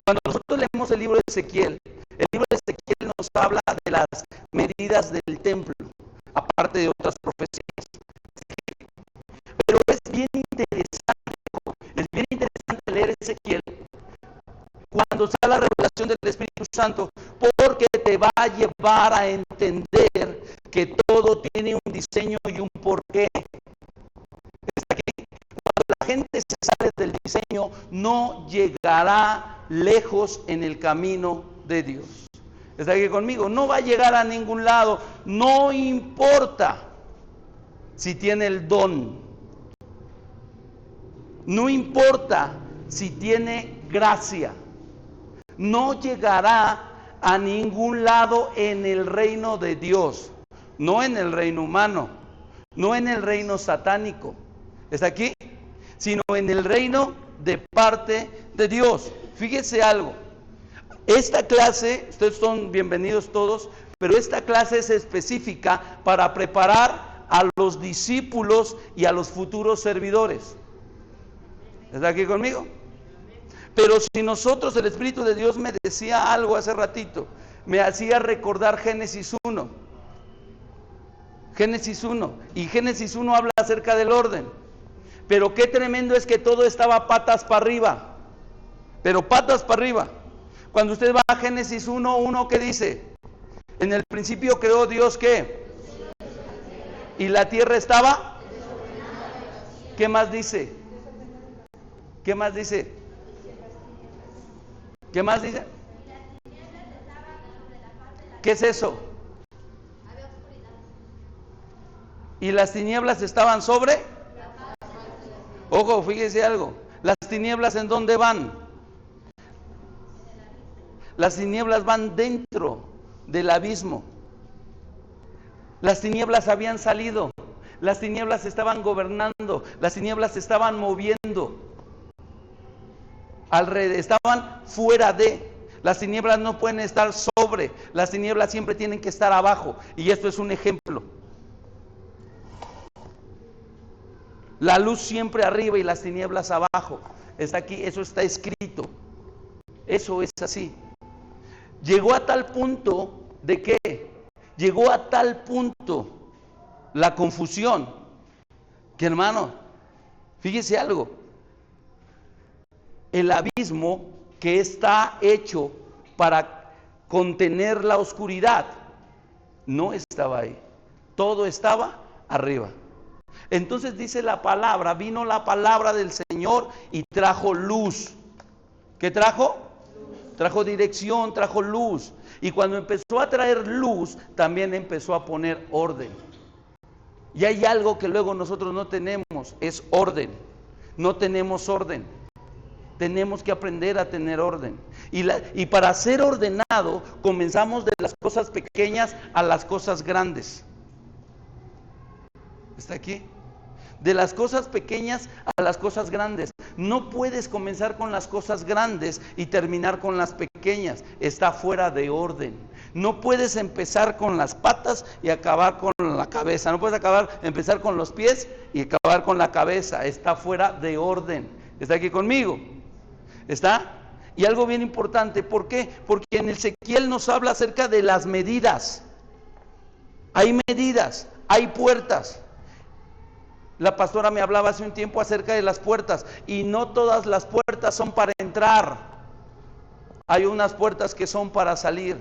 Cuando nosotros leemos el libro de Ezequiel, el libro de Ezequiel nos habla de las medidas del templo, aparte de otras profecías. Pero es bien interesante leer Ezequiel cuando está la revelación del Espíritu Santo, porque te va a llevar a entender que todo tiene un diseño y un porqué. Cuando la gente se sale del diseño, no llegará lejos en el camino de Dios. ¿Está aquí conmigo? No va a llegar a ningún lado, no importa si tiene el don, no importa si tiene gracia, no llegará a ningún lado en el reino de Dios, no en el reino humano, no en el reino satánico, ¿está aquí? Sino en el reino de parte de Dios. Fíjese algo, esta clase, ustedes son bienvenidos todos, pero esta clase es específica para preparar a los discípulos y a los futuros servidores. ¿Está aquí conmigo? Pero si nosotros, el Espíritu de Dios me decía algo hace ratito, me hacía recordar Génesis 1. Génesis 1. Y Génesis 1 habla acerca del orden. Pero qué tremendo es que todo estaba patas para arriba. Pero patas para arriba. Cuando usted va a Génesis 1:1, ¿qué dice? En el principio creó Dios, ¿qué? Y la tierra estaba. ¿Qué más dice? ¿Qué más dice? ¿Qué más dice? ¿Qué es eso? ¿Y las tinieblas estaban sobre? Ojo, fíjese algo. ¿Las tinieblas en dónde van? Las tinieblas van dentro del abismo. Las tinieblas habían salido. Las tinieblas estaban gobernando. Las tinieblas estaban moviendo. Estaban fuera de. Las tinieblas no pueden estar sobre. Las tinieblas siempre tienen que estar abajo. Y esto es un ejemplo. La luz siempre arriba y las tinieblas abajo. Está aquí, eso está escrito. Eso es así. Llegó a tal punto de que, llegó a tal punto la confusión, que hermano, fíjese algo, el abismo que está hecho para contener la oscuridad, no estaba ahí, todo estaba arriba. Entonces dice la palabra, vino la palabra del Señor y trajo luz. ¿Qué trajo? Trajo dirección, trajo luz. Y cuando empezó a traer luz, también empezó a poner orden. Y hay algo que luego nosotros no tenemos, es orden. No tenemos orden. Tenemos que aprender a tener orden. Y para ser ordenado, comenzamos de las cosas pequeñas a las cosas grandes. ¿Está aquí? De las cosas pequeñas a las cosas grandes. No puedes comenzar con las cosas grandes y terminar con las pequeñas. Está fuera de orden. No puedes empezar con las patas y acabar con la cabeza. No puedes empezar con los pies y acabar con la cabeza. Está fuera de orden. ¿Está aquí conmigo? ¿Está? Y algo bien importante, ¿por qué? Porque en Ezequiel nos habla acerca de las medidas. Hay medidas, hay puertas. La pastora me hablaba hace un tiempo acerca de las puertas, y no todas las puertas son para entrar. Hay unas puertas que son para salir.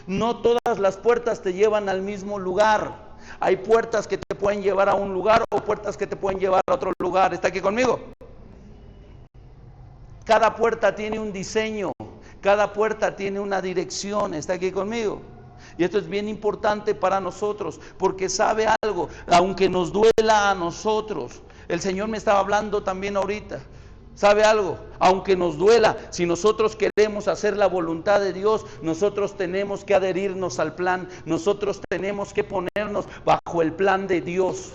No todas las puertas te llevan al mismo lugar. Hay puertas que te pueden llevar a un lugar o puertas que te pueden llevar a otro lugar. ¿Está aquí conmigo? Cada puerta tiene un diseño, cada puerta tiene una dirección. ¿Está aquí conmigo? Y esto es bien importante para nosotros, porque sabe algo, aunque nos duela a nosotros, el Señor me estaba hablando también ahorita, sabe algo, aunque nos duela, si nosotros queremos hacer la voluntad de Dios, nosotros tenemos que adherirnos al plan, nosotros tenemos que ponernos bajo el plan de Dios.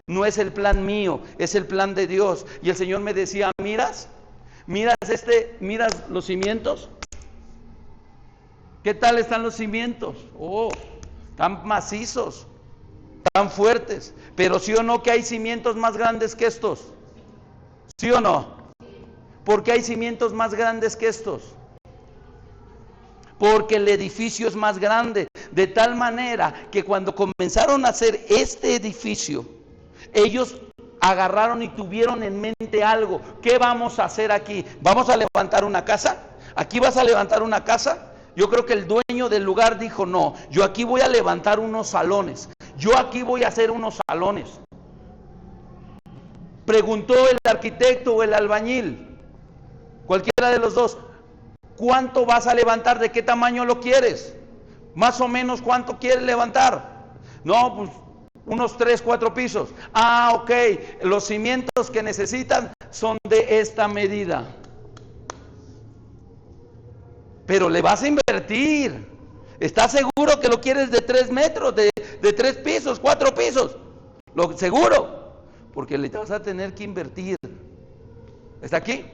No es el plan mío, es el plan de Dios. Y el Señor me decía, miras los cimientos. ¿Qué tal están los cimientos? Oh, tan macizos, tan fuertes. Pero sí o no que hay cimientos más grandes que estos. ¿Sí o no? ¿Por qué hay cimientos más grandes que estos? porque el edificio es más grande. De tal manera que cuando comenzaron a hacer este edificio, ellos agarraron y tuvieron en mente algo. ¿Qué vamos a hacer aquí? ¿Vamos a levantar una casa? ¿Aquí vas a levantar una casa? Yo creo que el dueño del lugar dijo, no, yo aquí voy a levantar unos salones. Yo aquí voy a hacer unos salones. Preguntó el arquitecto o el albañil, cualquiera de los dos, ¿cuánto vas a levantar? ¿De qué tamaño lo quieres? Más o menos, ¿cuánto quieres levantar? No, pues unos 3, 4 pisos. Ah, ok, los cimientos que necesitan son de esta medida. Pero le vas a invertir. ¿Estás seguro que lo quieres de 3 metros, de 3 pisos, 4 pisos? Seguro. Porque le vas a tener que invertir. ¿Está aquí?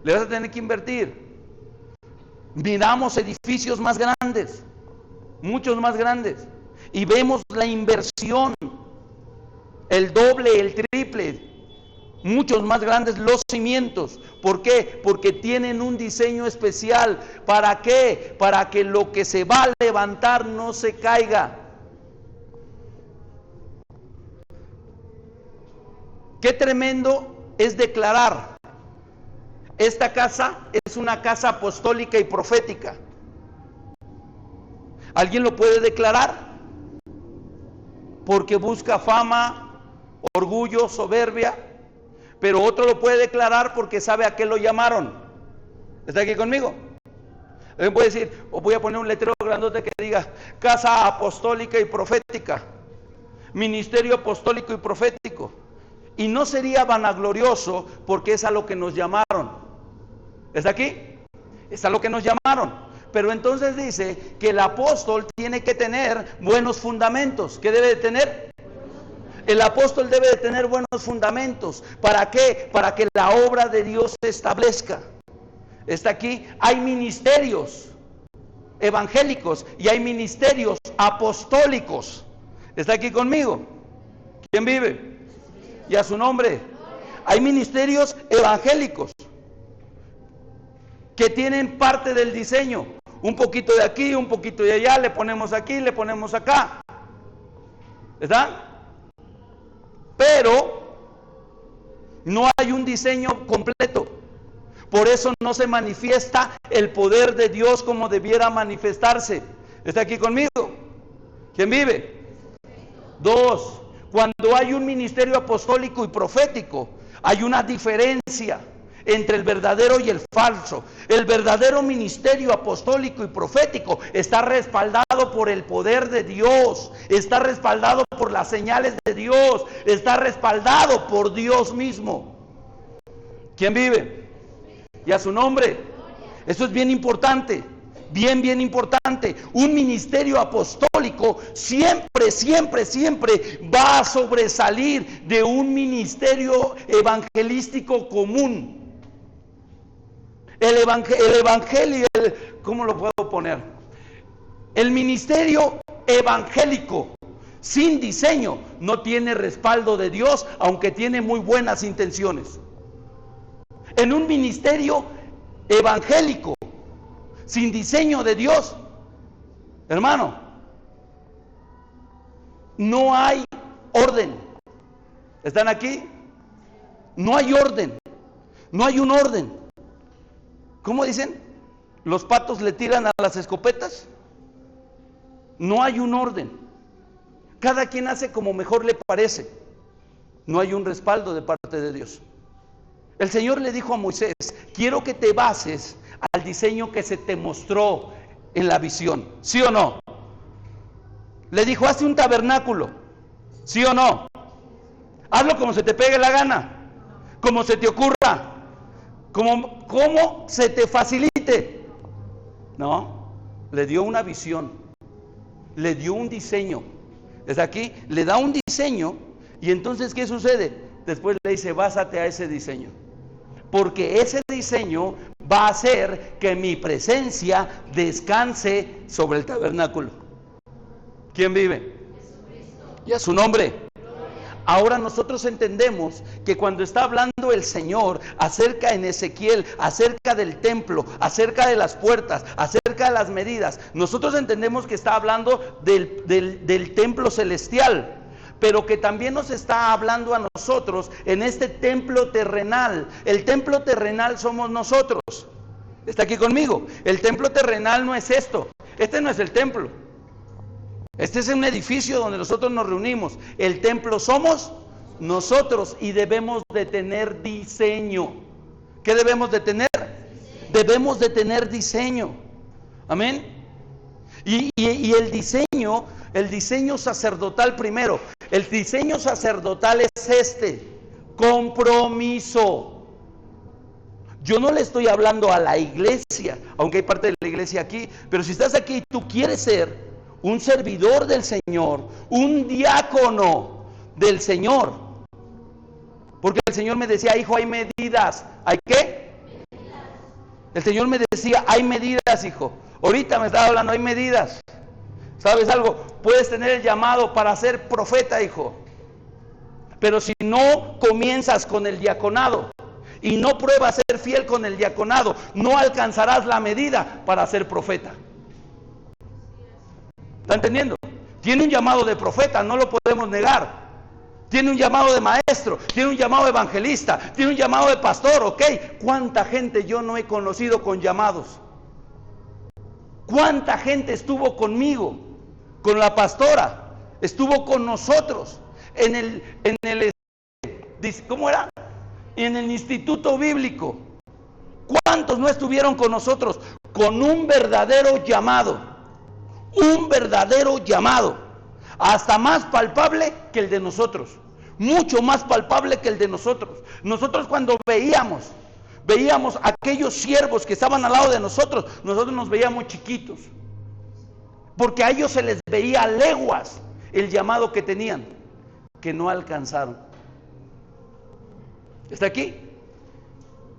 Le vas a tener que invertir. Miramos edificios más grandes, muchos más grandes, y vemos la inversión, el doble, el triple, muchos más grandes los cimientos. ¿Por qué? Porque tienen un diseño especial. ¿Para qué? Para que lo que se va a levantar no se caiga. Qué tremendo es declarar: esta casa es una casa apostólica y profética. ¿Alguien lo puede declarar? Porque busca fama, orgullo, soberbia. Pero otro lo puede declarar porque sabe a qué lo llamaron. ¿Está aquí conmigo? Alguien puede decir, o voy a poner un letrero grandote que diga: casa apostólica y profética, ministerio apostólico y profético. Y no sería vanaglorioso, porque es a lo que nos llamaron. ¿Está aquí? Es a lo que nos llamaron. Pero entonces dice que el apóstol tiene que tener buenos fundamentos. ¿Qué debe de tener? El apóstol debe de tener buenos fundamentos. ¿Para qué? Para que la obra de Dios se establezca. ¿Está aquí? Hay ministerios evangélicos y hay ministerios apostólicos. ¿Está aquí conmigo? ¿Quién vive? Y a su nombre. Hay ministerios evangélicos que tienen parte del diseño. Un poquito de aquí, un poquito de allá, le ponemos aquí, le ponemos acá. ¿Está? Pero no hay un diseño completo. Por eso no se manifiesta el poder de Dios como debiera manifestarse. ¿Está aquí conmigo? ¿Quién vive? 2. Cuando hay un ministerio apostólico y profético, hay una diferencia entre el verdadero y el falso. El verdadero ministerio apostólico y profético está respaldado por el poder de Dios, está respaldado por las señales de Dios, está respaldado por Dios mismo. ¿Quién vive? Y a su nombre. Eso es bien importante. Bien importante. Un ministerio apostólico siempre va a sobresalir de un ministerio evangelístico común. El evangelio, ¿cómo lo puedo poner? El ministerio evangélico sin diseño no tiene respaldo de Dios, aunque tiene muy buenas intenciones. En un ministerio evangélico sin diseño de Dios, hermano, no hay orden. ¿Están aquí? No hay orden. No hay un orden. ¿Cómo dicen? ¿Los patos le tiran a las escopetas? No hay un orden. Cada quien hace como mejor le parece. No hay un respaldo de parte de Dios. El Señor le dijo a Moisés: quiero que te bases al diseño que se te mostró en la visión. ¿Sí o no? Le dijo: hazte un tabernáculo. ¿Sí o no? Hazlo como se te pegue la gana, como se te ocurra, como se te facilite. No, le dio una visión, le dio un diseño. Es aquí, le da un diseño, y entonces ¿qué sucede? Después le dice: básate a ese diseño, porque ese diseño va a hacer que mi presencia descanse sobre el tabernáculo. ¿Quién vive? Y a su nombre. Ahora nosotros entendemos que cuando está hablando el Señor acerca en Ezequiel, acerca del templo, acerca de las puertas, acerca de las medidas, nosotros entendemos que está hablando del templo celestial, pero que también nos está hablando a nosotros en este templo terrenal. El templo terrenal somos nosotros. ¿Está aquí conmigo? El templo terrenal no es esto. Este no es el templo. Este es un edificio donde nosotros nos reunimos. El templo somos nosotros y debemos de tener diseño. ¿Qué debemos de tener? Debemos de tener diseño. Amén. Y el diseño sacerdotal primero. El diseño sacerdotal es este: compromiso. Yo no le estoy hablando a la iglesia, aunque hay parte de la iglesia aquí, pero si estás aquí y tú quieres ser un servidor del Señor, un diácono del Señor, porque el Señor me decía, hijo, hay medidas. ¿Hay qué? El Señor me decía, hay medidas, hijo. Ahorita me estaba hablando, hay medidas. ¿Sabes algo? Puedes tener el llamado para ser profeta, hijo, pero si no comienzas con el diaconado y no pruebas ser fiel con el diaconado, no alcanzarás la medida para ser profeta. ¿Está entendiendo? Tiene un llamado de profeta, no lo podemos negar. Tiene un llamado de maestro, tiene un llamado de evangelista, tiene un llamado de pastor, ¿ok? ¿Cuánta gente yo no he conocido con llamados? ¿Cuánta gente estuvo conmigo, con la pastora? Estuvo con nosotros ¿cómo era? En el instituto bíblico. ¿Cuántos no estuvieron con nosotros con un verdadero llamado? Un verdadero llamado, hasta más palpable que el de nosotros, mucho más palpable que el de nosotros. Nosotros cuando veíamos a aquellos siervos que estaban al lado de nosotros nos veíamos chiquitos, porque a ellos se les veía a leguas el llamado que tenían, que no alcanzaron. ¿Está aquí?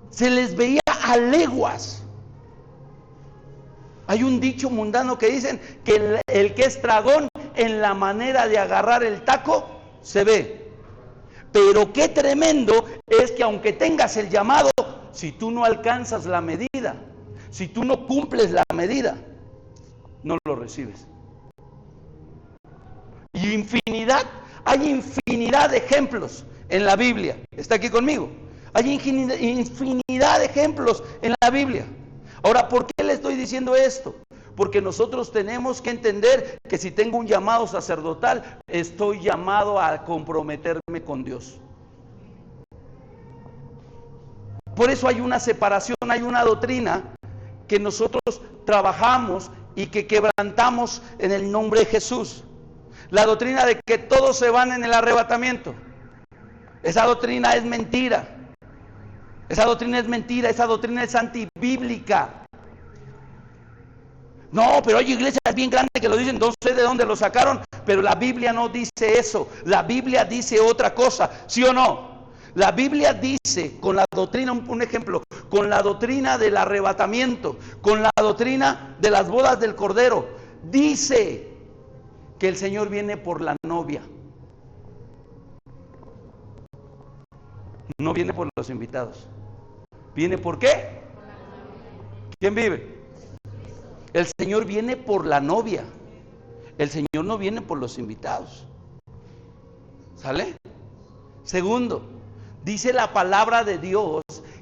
Se les veía a leguas. Hay un dicho mundano que dicen que el que es dragón en la manera de agarrar el taco se ve. Pero qué tremendo es que aunque tengas el llamado, si tú no alcanzas la medida, si tú no cumples la medida, no lo recibes. Y hay infinidad de ejemplos en la Biblia. ¿Está aquí conmigo? Hay infinidad de ejemplos en la Biblia. Ahora, ¿por qué le estoy diciendo esto? Porque nosotros tenemos que entender que si tengo un llamado sacerdotal, estoy llamado a comprometerme con Dios. Por eso hay una separación, hay una doctrina que nosotros trabajamos y que quebrantamos en el nombre de Jesús. La doctrina de que todos se van en el arrebatamiento. Esa doctrina es mentira. Esa doctrina es mentira, esa doctrina es antibíblica. No, pero hay iglesias bien grandes que lo dicen, no sé de dónde lo sacaron, pero la Biblia no dice eso. La Biblia dice otra cosa, ¿sí o no? La Biblia dice, con la doctrina, un ejemplo, con la doctrina del arrebatamiento, con la doctrina de las bodas del Cordero, dice que el Señor viene por la novia. No viene por los invitados. ¿Viene por qué? ¿Quién vive? El Señor viene por la novia. El Señor no viene por los invitados. ¿Sale? Segundo, dice la palabra de Dios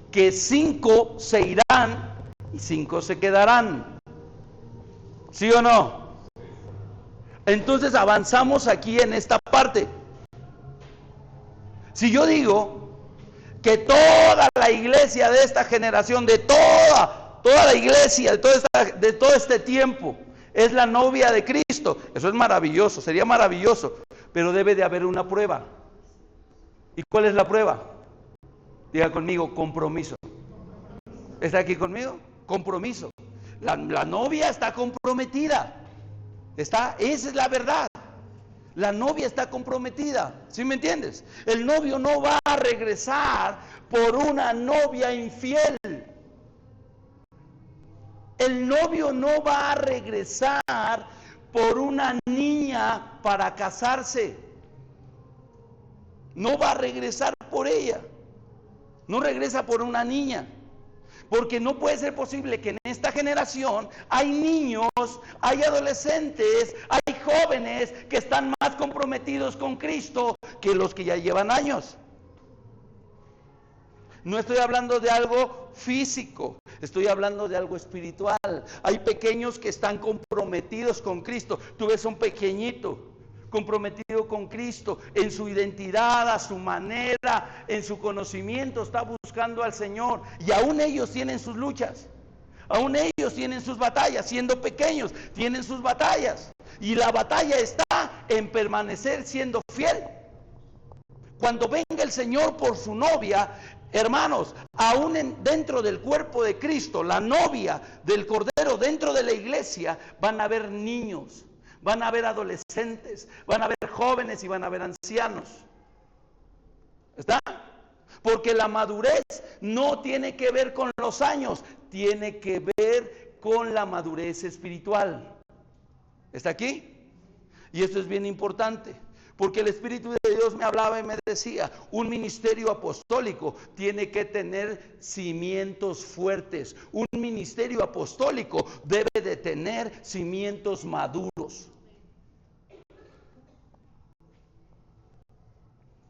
que 5 se irán y 5 se quedarán. ¿Sí o no? Entonces avanzamos aquí en esta parte. Si yo digo que toda la iglesia de esta generación, de toda la iglesia, de todo este tiempo, es la novia de Cristo, eso es maravilloso, sería maravilloso, pero debe de haber una prueba. ¿Y cuál es la prueba? Diga conmigo, compromiso. ¿Está aquí conmigo? Compromiso. La novia está comprometida. Esa es la verdad. La novia está comprometida, ¿sí me entiendes? El novio no va a regresar por una novia infiel. El novio no va a regresar por una niña para casarse. No va a regresar por ella. No regresa por una niña. Porque no puede ser posible que en esta generación hay niños, hay adolescentes, hay jóvenes que están más comprometidos con Cristo que los que ya llevan años. No estoy hablando de algo físico, estoy hablando de algo espiritual. Hay pequeños que están comprometidos con Cristo. Tú ves un pequeñito comprometido con Cristo en su identidad, a su manera, en su conocimiento, está buscando al Señor. Y aún ellos tienen sus luchas, aún ellos tienen sus batallas, siendo pequeños, tienen sus batallas. Y la batalla está en permanecer siendo fiel. Cuando venga el Señor por su novia, hermanos, aún dentro del cuerpo de Cristo, la novia del Cordero, dentro de la iglesia, van a haber niños, van a haber adolescentes, van a haber jóvenes y van a haber ancianos. ¿Está? Porque la madurez no tiene que ver con los años, tiene que ver con la madurez espiritual. ¿Está aquí? Y esto es bien importante. Porque el Espíritu de Dios me hablaba y me decía, un ministerio apostólico tiene que tener cimientos fuertes. Un ministerio apostólico debe de tener cimientos maduros.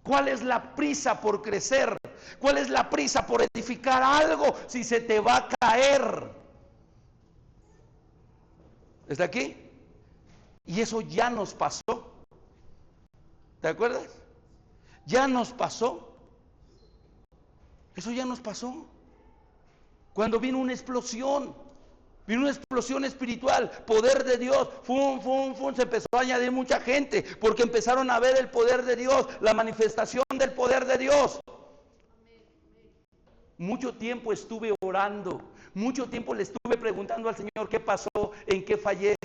¿Cuál es la prisa por crecer? ¿Cuál es la prisa por edificar algo si se te va a caer? ¿Está aquí? Y eso ya nos pasó. ¿Te acuerdas? Ya nos pasó. Eso ya nos pasó. Cuando vino una explosión espiritual, poder de Dios, se empezó a añadir mucha gente, porque empezaron a ver el poder de Dios, la manifestación del poder de Dios. Mucho tiempo estuve orando, mucho tiempo le estuve preguntando al Señor qué pasó, en qué fallé.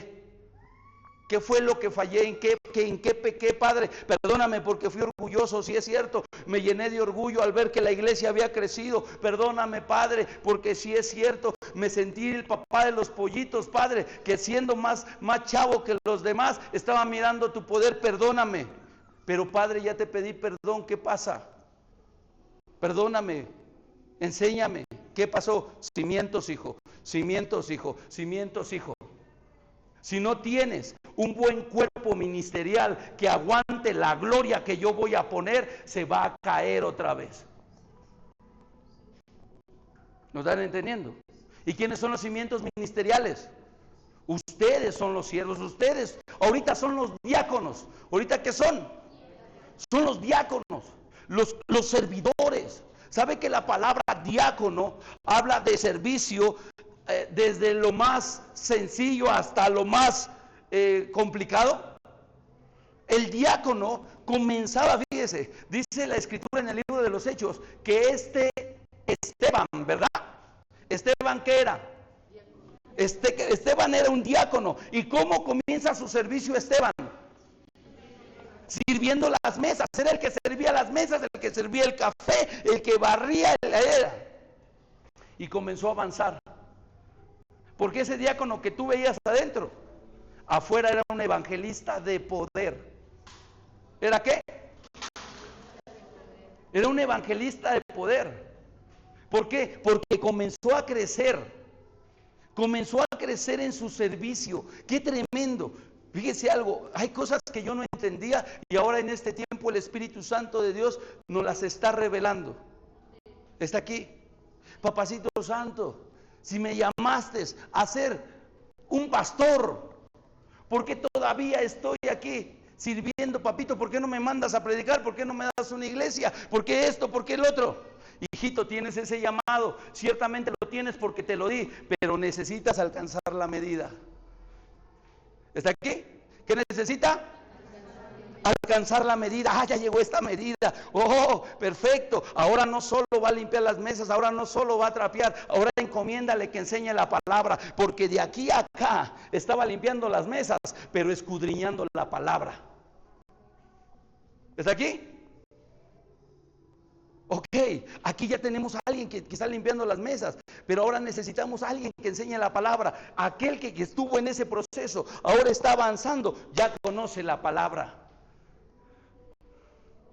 ¿Qué fue lo que fallé? ¿En qué pequé, Padre? Perdóname porque fui orgulloso, si es cierto. Me llené de orgullo al ver que la iglesia había crecido. Perdóname, Padre, porque si es cierto. Me sentí el papá de los pollitos, Padre, que siendo más chavo que los demás, estaba mirando tu poder. Perdóname. Pero, Padre, ya te pedí perdón. ¿Qué pasa? Perdóname. Enséñame. ¿Qué pasó? Cimientos, hijo. Cimientos, hijo. Cimientos, hijo. Si no tienes un buen cuerpo ministerial que aguante la gloria que yo voy a poner, se va a caer otra vez. ¿Nos están entendiendo? ¿Y quiénes son los cimientos ministeriales? Ustedes son los siervos, ustedes ahorita son los diáconos. ¿Ahorita qué son? Son los diáconos, los servidores. ¿Sabe que la palabra diácono habla de servicio desde lo más sencillo hasta lo más complicado? El diácono comenzaba, fíjese, dice la escritura en el libro de los Hechos, que Esteban, ¿verdad? Esteban, ¿qué era? Esteban era un diácono. ¿Y cómo comienza su servicio Esteban? Sirviendo las mesas. Era el que servía las mesas, el que servía el café, el que barría y comenzó a avanzar. Porque ese diácono que tú veías adentro, afuera era un evangelista de poder. ¿Era qué? Era un evangelista de poder. ¿Por qué? Porque comenzó a crecer en su servicio. ¡Qué tremendo! Fíjese algo, hay cosas que yo no entendía y ahora en este tiempo el Espíritu Santo de Dios nos las está revelando. Está aquí. Papacito Santo, si me llamaste a ser un pastor, ¿por qué todavía estoy aquí sirviendo, papito? ¿Por qué no me mandas a predicar? ¿Por qué no me das una iglesia? ¿Por qué esto? ¿Por qué el otro? Hijito, tienes ese llamado, ciertamente lo tienes porque te lo di, pero necesitas alcanzar la medida. ¿Está aquí? ¿Qué necesita? Alcanzar la medida. Ah, ya llegó esta medida. Oh, perfecto. Ahora no solo va a limpiar las mesas, ahora no solo va a trapear, ahora encomiéndale que enseñe la palabra, porque de aquí a acá estaba limpiando las mesas, pero escudriñando la palabra. ¿Está aquí? Ok, aquí ya tenemos a alguien que está limpiando las mesas, pero ahora necesitamos a alguien que enseñe la palabra. Aquel que estuvo en ese proceso, ahora está avanzando, ya conoce la palabra.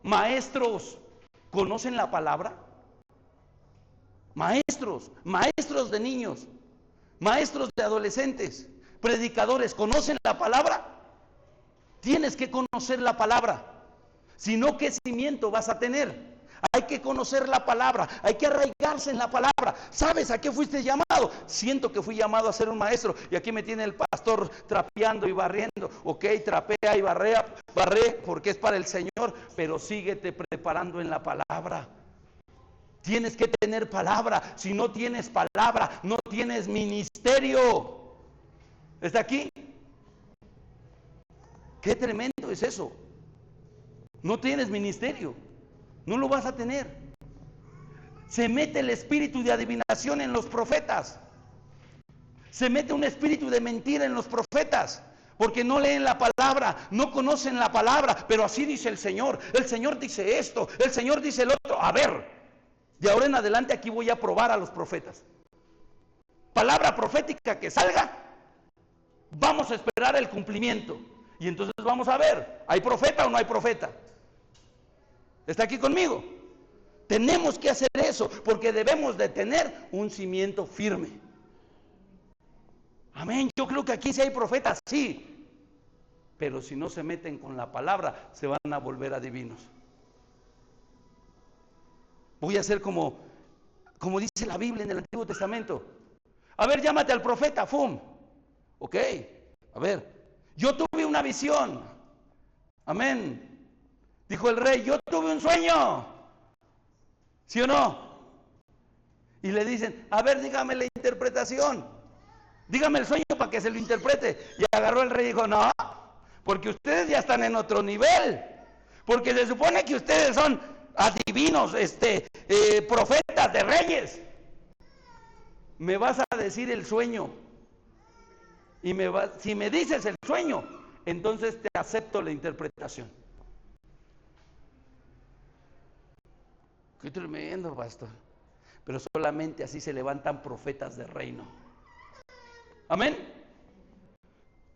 Maestros, ¿conocen la palabra? Maestros de niños, maestros de adolescentes, predicadores, ¿conocen la palabra? Tienes que conocer la palabra, si no, ¿qué cimiento vas a tener? Hay que conocer la palabra, hay que arraigarse en la palabra. ¿Sabes a qué fuiste llamado? Siento que fui llamado a ser un maestro y aquí me tiene el pastor trapeando y barriendo. Ok, trapea y barre porque es para el Señor, pero síguete preparando en la palabra. Tienes que tener palabra. Si no tienes palabra, no tienes ministerio. ¿Está aquí? Qué tremendo es eso. No tienes ministerio. No lo vas a tener. Se mete el espíritu de adivinación en los profetas. Se mete un espíritu de mentira en los profetas. Porque no leen la palabra, no conocen la palabra. Pero así dice el Señor. El Señor dice esto, el Señor dice el otro. A ver, de ahora en adelante aquí voy a probar a los profetas. Palabra profética que salga, vamos a esperar el cumplimiento. Y entonces vamos a ver, ¿hay profeta o no hay profeta? ¿Está aquí conmigo? Tenemos que hacer eso, porque debemos de tener un cimiento firme. Amén. Yo creo que aquí sí hay profetas, sí. Pero si no se meten con la palabra, se van a volver adivinos. Voy a hacer como dice la Biblia en el Antiguo Testamento. A ver, llámate al profeta, ¡fum! Ok, a ver, yo tuve una visión. Amén. Dijo el rey, yo tuve un sueño. ¿Sí o no? Y le dicen, a ver, dígame la interpretación. Dígame el sueño para que se lo interprete. Y agarró el rey y dijo, no, porque ustedes ya están en otro nivel. Porque se supone que ustedes son adivinos, profetas de reyes. Me vas a decir el sueño. Y si me dices el sueño, entonces te acepto la interpretación. Qué tremendo, pastor. Pero solamente así se levantan profetas de reino. Amén.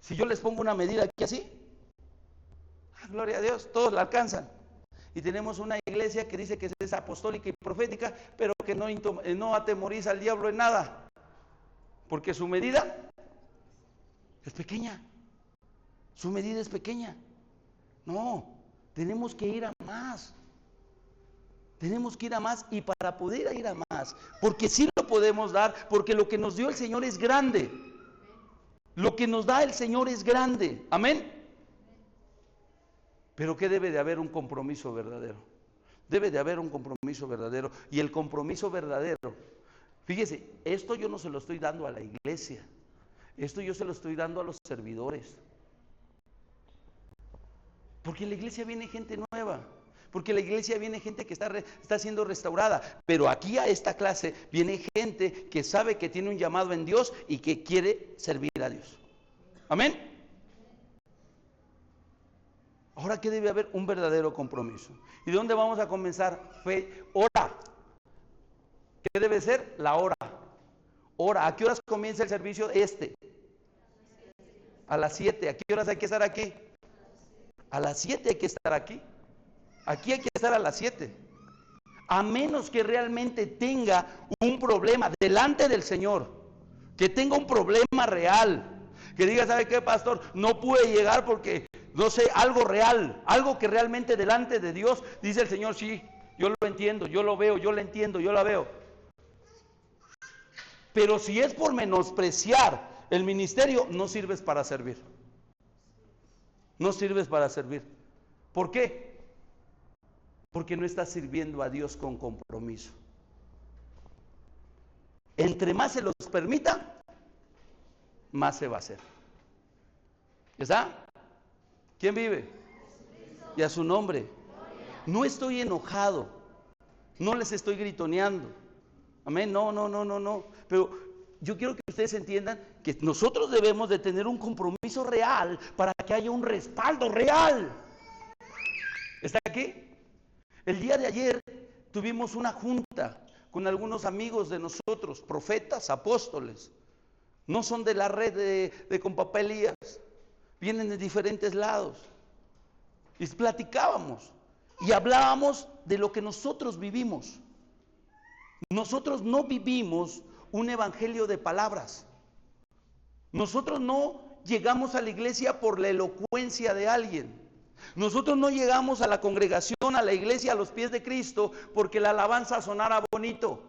Si yo les pongo una medida aquí así, gloria a Dios, todos la alcanzan. Y tenemos una iglesia que dice que es apostólica y profética, pero que no atemoriza al diablo en nada. Porque su medida es pequeña. Su medida es pequeña. No, tenemos que ir a más. Tenemos que ir a más, y para poder ir a más, porque sí lo podemos dar, porque lo que nos dio el Señor es grande. Lo que nos da el Señor es grande. Amén. Pero ¿qué debe de haber? Un compromiso verdadero. Debe de haber un compromiso verdadero. Y el compromiso verdadero, fíjese, esto yo no se lo estoy dando a la iglesia. Esto yo se lo estoy dando a los servidores. Porque en la iglesia viene gente nueva. Porque en la iglesia viene gente que está siendo restaurada. Pero aquí a esta clase viene gente que sabe que tiene un llamado en Dios y que quiere servir a Dios. Amén. Ahora que debe haber un verdadero compromiso. ¿Y de dónde vamos a comenzar? Fe, hora. ¿Qué debe ser? La hora. Hora. ¿A qué horas comienza el servicio? A las 7. ¿A qué horas hay que estar aquí? A las 7 hay que estar aquí. Aquí hay que estar a las 7. A menos que realmente tenga un problema delante del Señor. Que tenga un problema real. Que diga, ¿sabe qué, pastor? No pude llegar porque, no sé, algo real. Algo que realmente delante de Dios, dice el Señor, sí, yo lo entiendo, yo lo veo, yo lo entiendo, yo la veo. Pero si es por menospreciar el ministerio, no sirves para servir. No sirves para servir. ¿Por qué? Porque no estás sirviendo a Dios con compromiso. Entre más se los permita, más se va a hacer. ¿Ya está? ¿Quién vive? Y a su nombre. No estoy enojado. No les estoy gritoneando. Amén. No. Pero yo quiero que ustedes entiendan que nosotros debemos de tener un compromiso real para que haya un respaldo real. ¿Está aquí? El día de ayer tuvimos una junta con algunos amigos de nosotros, profetas, apóstoles. No son de la red de Compa Elías, vienen de diferentes lados. Y platicábamos. Y hablábamos de lo que nosotros vivimos. Nosotros no vivimos un evangelio de palabras. Nosotros no llegamos a la iglesia por la elocuencia de alguien. Nosotros no llegamos a la congregación, a la iglesia, a los pies de Cristo, porque la alabanza sonara bonito.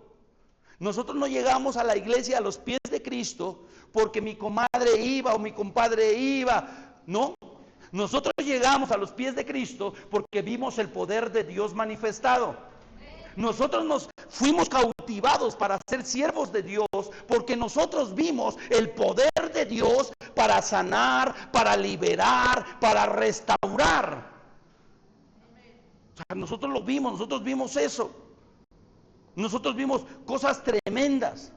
Nosotros no llegamos a la iglesia, a los pies de Cristo, porque mi comadre iba o mi compadre iba. No. Nosotros llegamos a los pies de Cristo porque vimos el poder de Dios manifestado. Nosotros nos fuimos cautivados para ser siervos de Dios porque nosotros vimos el poder de Dios para sanar, para liberar, para restaurar. O sea, nosotros lo vimos, nosotros vimos eso. Nosotros vimos cosas tremendas.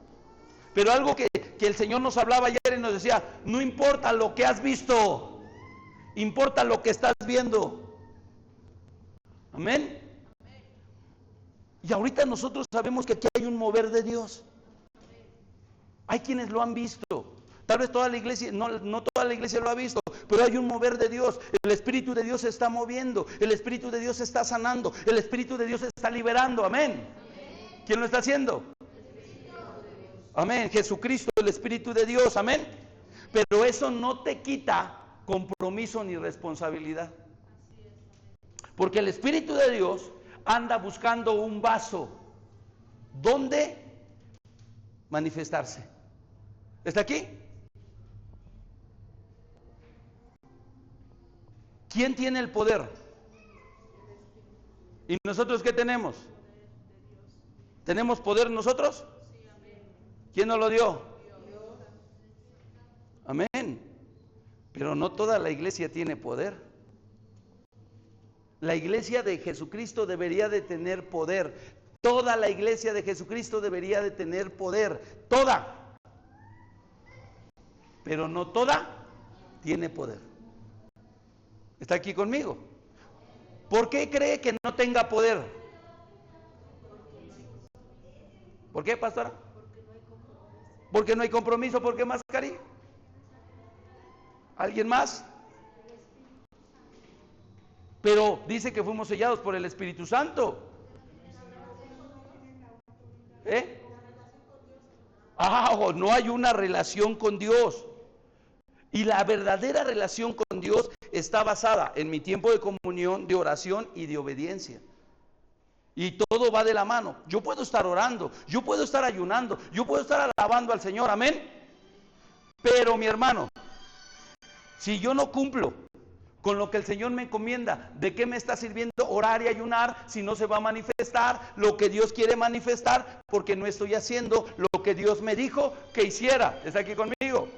Pero algo que el Señor nos hablaba ayer y nos decía, no importa lo que has visto, importa lo que estás viendo. Amén. Y ahorita nosotros sabemos que aquí hay un mover de Dios. Hay quienes lo han visto. Tal vez toda la iglesia, no toda la iglesia lo ha visto, pero hay un mover de Dios. El Espíritu de Dios se está moviendo, el Espíritu de Dios se está sanando, el Espíritu de Dios se está liberando. Amén. ¿Quién lo está haciendo? Amén. Jesucristo, el Espíritu de Dios. Amén. Pero eso no te quita compromiso ni responsabilidad. Porque el Espíritu de Dios anda buscando un vaso donde manifestarse. ¿Está aquí? ¿Quién tiene el poder? ¿Y nosotros qué tenemos? ¿Tenemos poder nosotros? ¿Quién nos lo dio? Amén. Pero no toda la iglesia tiene poder. La iglesia de Jesucristo debería de tener poder. Toda la iglesia de Jesucristo debería de tener poder. Toda. Pero no toda tiene poder. ¿Está aquí conmigo? ¿Por qué cree que no tenga poder? ¿Por qué, pastora? Porque no hay compromiso. ¿Por qué más, Cari? ¿Alguien más? Pero dice que fuimos sellados por el Espíritu Santo. No hay una relación con Dios. Y la verdadera relación con Dios está basada en mi tiempo de comunión, de oración y de obediencia. Y todo va de la mano. Yo puedo estar orando, yo puedo estar ayunando, yo puedo estar alabando al Señor, amén. Pero mi hermano, si yo no cumplo con lo que el Señor me encomienda, ¿de qué me está sirviendo orar y ayunar si no se va a manifestar lo que Dios quiere manifestar? Porque no estoy haciendo lo que Dios me dijo que hiciera. ¿Está aquí conmigo?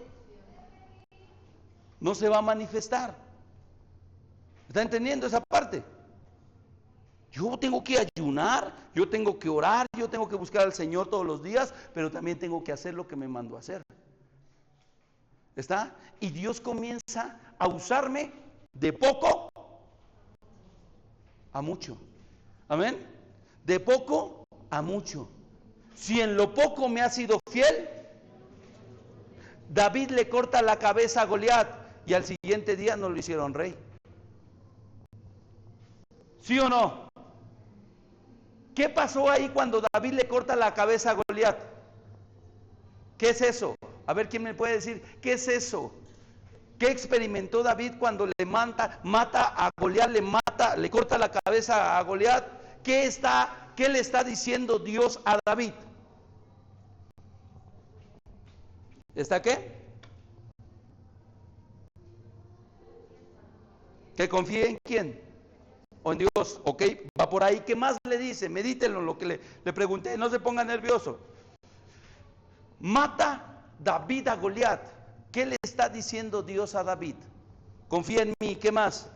No se va a manifestar. ¿Está entendiendo esa parte? Yo tengo que ayunar, yo tengo que orar, yo tengo que buscar al Señor todos los días, pero también tengo que hacer lo que me mandó a hacer. ¿Está? Y Dios comienza a usarme de poco a mucho. Amén. De poco a mucho. Si en lo poco me ha sido fiel, David le corta la cabeza a Goliat y al siguiente día no lo hicieron rey. ¿Sí o no? ¿Qué pasó ahí cuando David le corta la cabeza a Goliat? ¿Qué es eso? A ver, ¿quién me puede decir qué es eso? ¿Qué experimentó David cuando le mata a Goliat, le corta la cabeza a Goliat? ¿Qué le está diciendo Dios a David? ¿Está qué? Que confíe en quién. O en Dios, ok, va por ahí. ¿Qué más le dice? Medítenlo lo que le pregunté, no se ponga nervioso. Mata David a Goliat. ¿Qué le está diciendo Dios a David? Confía en mí, ¿qué más?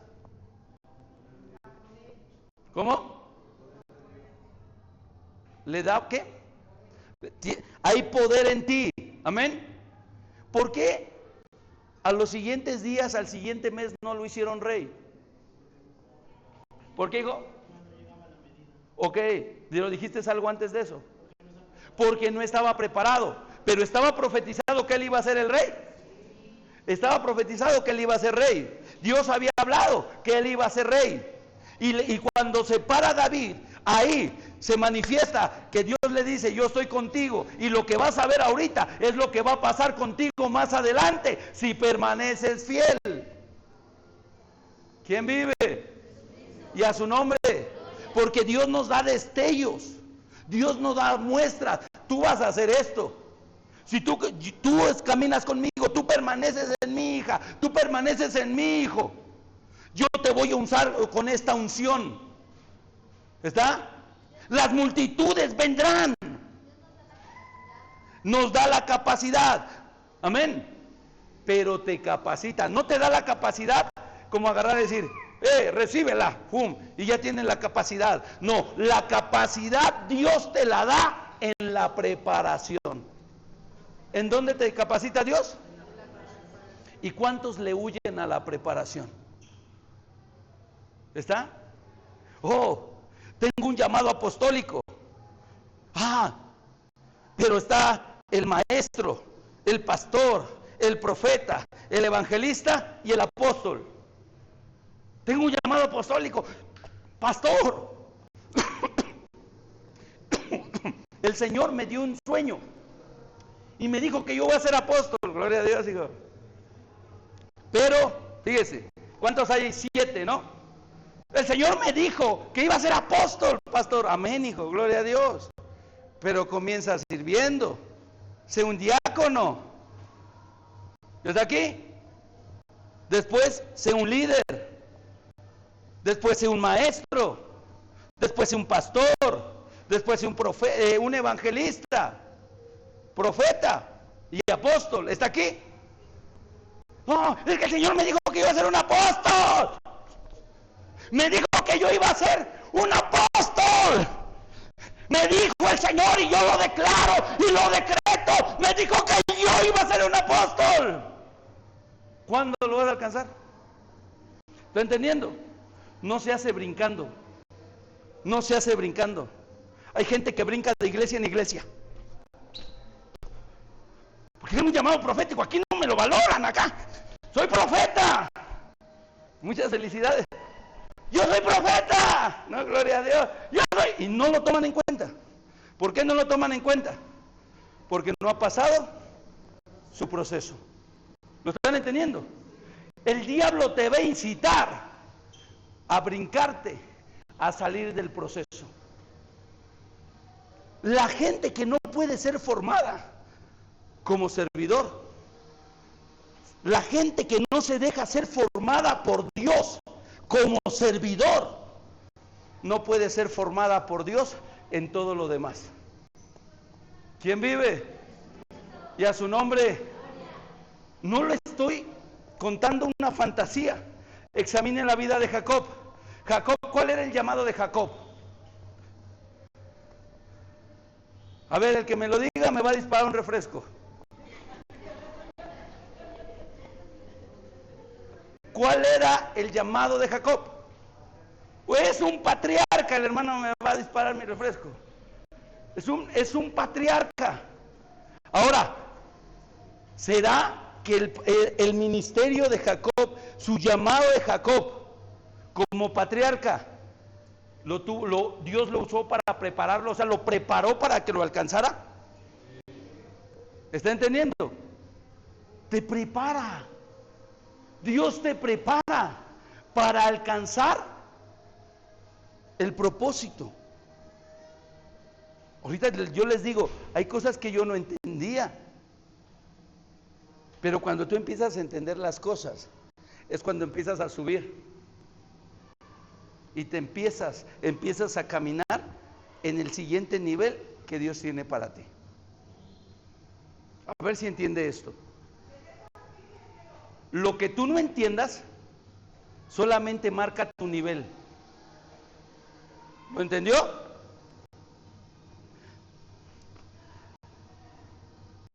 ¿Cómo? ¿Le da qué? Hay poder en ti, amén. ¿Por qué a los siguientes días, al siguiente mes no lo hicieron rey? ¿Por qué, hijo? Ok, ¿lo dijiste algo antes de eso? Porque no estaba preparado, pero estaba profetizado que él iba a ser el rey. Estaba profetizado que él iba a ser rey. Dios había hablado que él iba a ser rey. Y cuando se para David, ahí se manifiesta que Dios le dice: yo estoy contigo, y lo que vas a ver ahorita es lo que va a pasar contigo más adelante si permaneces fiel. ¿Quién vive? Y a su nombre. Porque Dios nos da destellos, Dios nos da muestras. Tú vas a hacer esto. Si tú caminas conmigo, tú permaneces en mi hija, tú permaneces en mi hijo, yo te voy a usar con esta unción. ¿Está? Las multitudes vendrán. Nos da la capacidad. Amén. Pero te capacita. No te da la capacidad como agarrar y decir: recíbela, pum, y ya tienes la capacidad. No, la capacidad Dios te la da en la preparación. ¿En dónde te capacita Dios? ¿Y cuántos le huyen a la preparación? ¿Está? Oh, tengo un llamado apostólico. Pero está el maestro, el pastor, el profeta, el evangelista y el apóstol. Tengo un llamado apostólico. Pastor, el Señor me dio un sueño y me dijo que yo voy a ser apóstol. Gloria a Dios, hijo. Pero, fíjese, ¿cuántos hay? 7, ¿no? El Señor me dijo que iba a ser apóstol, pastor. Amén, hijo, gloria a Dios. Pero comienza sirviendo. Sé un diácono. ¿Está aquí? Después, sé un líder. Después, sé un maestro. Después, sé un pastor. Después, sé un profeta, un evangelista, profeta y apóstol. ¿Está aquí? No, es que el Señor me dijo que iba a ser un apóstol. Me dijo que yo iba a ser un apóstol. Me dijo el Señor y yo lo declaro y lo decreto. Me dijo que yo iba a ser un apóstol. ¿Cuándo lo vas a alcanzar? ¿Está entendiendo? No se hace brincando. No se hace brincando. Hay gente que brinca de iglesia en iglesia. Porque es un llamado profético. Aquí no me lo valoran acá. Soy profeta. Muchas felicidades. Yo soy profeta. No, gloria a Dios. Yo soy. Y no lo toman en cuenta. ¿Por qué no lo toman en cuenta? Porque no ha pasado su proceso. ¿Lo están entendiendo? El diablo te va a incitar a brincarte, a salir del proceso. La gente que no puede ser formada como servidor, la gente que no se deja ser formada por Dios como servidor, no puede ser formada por Dios en todo lo demás. ¿Quién vive? Y a su nombre. No le estoy contando una fantasía. Examine la vida de Jacob. Jacob, ¿cuál era el llamado de Jacob? A ver, el que me lo diga me va a disparar un refresco. ¿Cuál era el llamado de Jacob? Pues es un patriarca. El hermano me va a disparar mi refresco. Es un patriarca. Ahora, ¿será que el ministerio de Jacob, su llamado de Jacob como patriarca, Dios lo usó para prepararlo? O sea, lo preparó para que lo alcanzara. ¿Está entendiendo? Te prepara. Dios te prepara para alcanzar el propósito. Ahorita yo les digo, hay cosas que yo no entendía. Pero cuando tú empiezas a entender las cosas, es cuando empiezas a subir. Y te empiezas a caminar en el siguiente nivel que Dios tiene para ti. A ver si entiende esto. Lo que tú no entiendas, solamente marca tu nivel. ¿Lo entendió?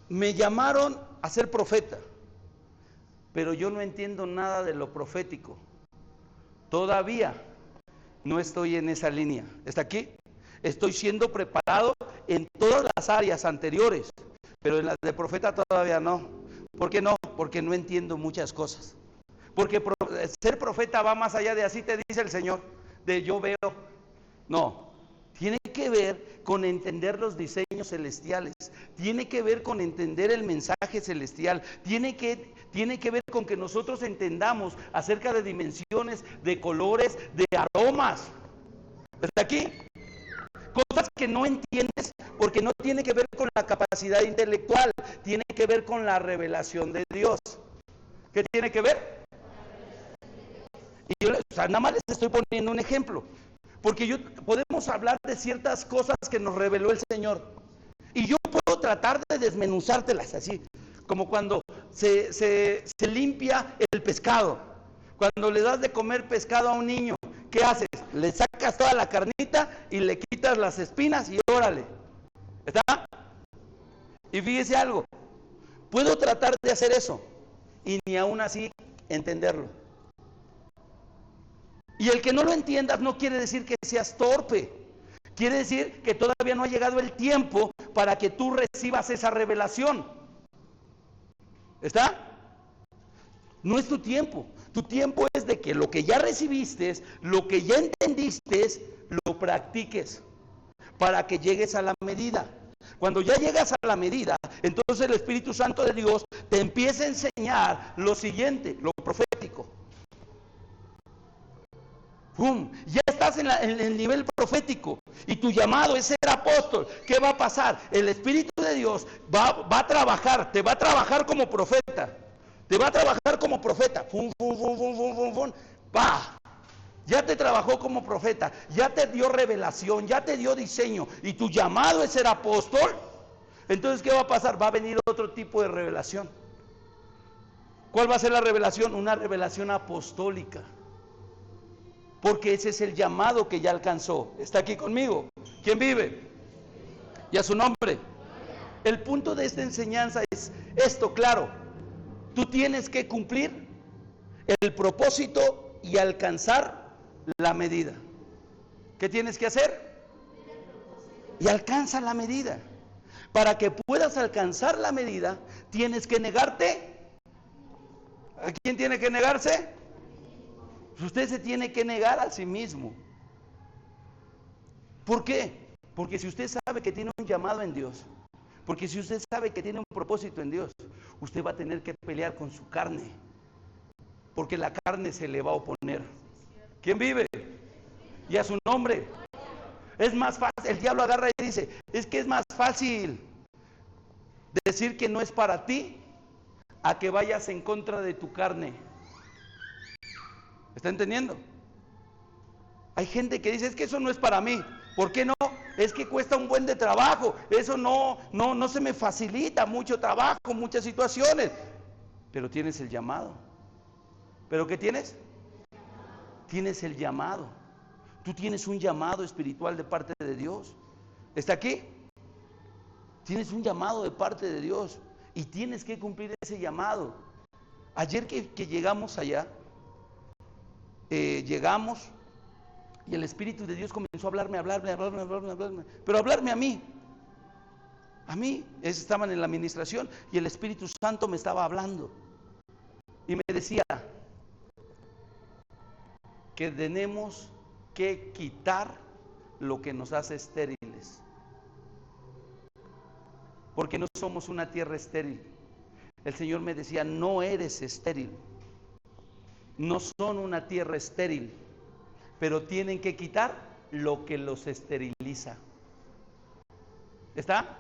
Me llamaron a ser profeta, pero yo no entiendo nada de lo profético. Todavía no estoy en esa línea. ¿Está aquí? Estoy siendo preparado en todas las áreas anteriores, pero en las de profeta todavía no. ¿Por qué no? Porque no entiendo muchas cosas. Porque ser profeta va más allá de así te dice el Señor. de yo veo. No, tiene que ver con entender los diseños celestiales, tiene que ver con entender el mensaje celestial, tiene que ver con que nosotros entendamos acerca de dimensiones, de colores, de aromas. ¿Está aquí? Cosas que no entiendes porque no tiene que ver con la capacidad intelectual, tiene que ver con la revelación de Dios. ¿Qué tiene que ver? Y yo, nada más les estoy poniendo un ejemplo, porque podemos hablar de ciertas cosas que nos reveló el Señor, y yo puedo tratar de desmenuzártelas así, como cuando se limpia el pescado, cuando le das de comer pescado a un niño, ¿qué haces? Le sacas toda la carnita y le quitas las espinas y órale, ¿está? Y fíjese algo, puedo tratar de hacer eso, y ni aún así entenderlo. Y el que no lo entiendas no quiere decir que seas torpe, quiere decir que todavía no ha llegado el tiempo para que tú recibas esa revelación. ¿Está? No es tu tiempo es de que lo que ya recibiste, lo que ya entendiste, lo practiques para que llegues a la medida. Cuando ya llegas a la medida, entonces el Espíritu Santo de Dios te empieza a enseñar lo siguiente, lo profético. ¡Pum! Ya estás en el nivel profético y tu llamado es ser apóstol. ¿Qué va a pasar? El Espíritu de Dios va a trabajar, te va a trabajar como profeta. Te va a trabajar como profeta. ¡Fum, fum, fum, fum, fum, fum, fum! ¡Bah! Ya te trabajó como profeta, ya te dio revelación, ya te dio diseño y tu llamado es ser apóstol. Entonces, ¿qué va a pasar? Va a venir otro tipo de revelación. ¿Cuál va a ser la revelación? Una revelación apostólica. Porque ese es el llamado que ya alcanzó. ¿Está aquí conmigo? ¿Quién vive? Y a su nombre. El punto de esta enseñanza es esto, claro. Tú tienes que cumplir el propósito y alcanzar la medida. ¿Qué tienes que hacer? Y alcanza la medida. Para que puedas alcanzar la medida, tienes que negarte. ¿A quién tiene que negarse? Usted se tiene que negar a sí mismo. ¿Por qué? Porque si usted sabe que tiene un llamado en Dios, porque si usted sabe que tiene un propósito en Dios, usted va a tener que pelear con su carne, porque la carne se le va a oponer. ¿Quién vive? Y a su nombre. Es más fácil, el diablo agarra y dice, es que es más fácil decir que no es para ti, a que vayas en contra de tu carne. ¿Está entendiendo? Hay gente que dice, es que eso no es para mí. ¿Por qué no? Es que cuesta un buen de trabajo. Eso no se me facilita, mucho trabajo, muchas situaciones. Pero tienes el llamado. ¿Pero qué tienes? Tienes el llamado. Tú tienes un llamado espiritual de parte de Dios. ¿Está aquí? Tienes un llamado de parte de Dios y tienes que cumplir ese llamado. Ayer que llegamos allá, llegamos y el Espíritu de Dios comenzó a hablarme, pero hablarme a mí. Estaban en la administración y el Espíritu Santo me estaba hablando y me decía que tenemos que quitar lo que nos hace estériles, porque no somos una tierra estéril. El Señor me decía, no eres estéril, no son una tierra estéril, pero tienen que quitar lo que los esteriliza. ¿Está?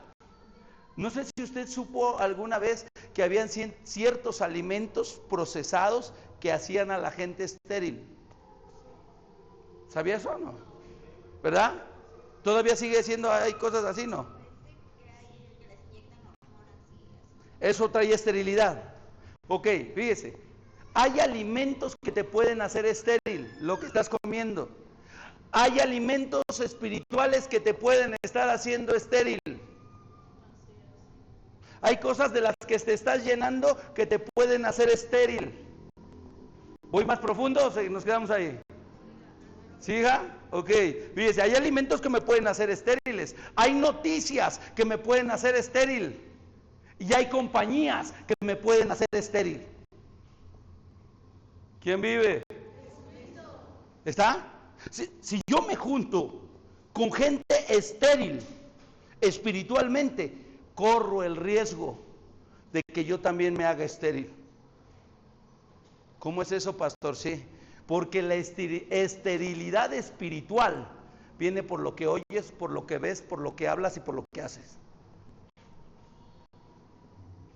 No sé si usted supo alguna vez que habían ciertos alimentos procesados que hacían a la gente estéril. ¿Sabía eso o no? ¿Verdad? Todavía sigue siendo, hay cosas así, ¿no? Eso trae esterilidad. Ok, fíjese, hay alimentos que te pueden hacer estéril, lo que estás comiendo. Hay alimentos espirituales que te pueden estar haciendo estéril. Hay cosas de las que te estás llenando que te pueden hacer estéril. ¿Voy más profundo o nos quedamos ahí? ¿Sí, hija? Ok, fíjese, hay alimentos que me pueden hacer estériles. Hay noticias que me pueden hacer estéril. Y hay compañías que me pueden hacer estéril. ¿Quién vive? ¿Está? Si yo me junto con gente estéril espiritualmente, corro el riesgo de que yo también me haga estéril. ¿Cómo es eso, pastor? Sí, porque la esterilidad espiritual viene por lo que oyes, por lo que ves, por lo que hablas y por lo que haces.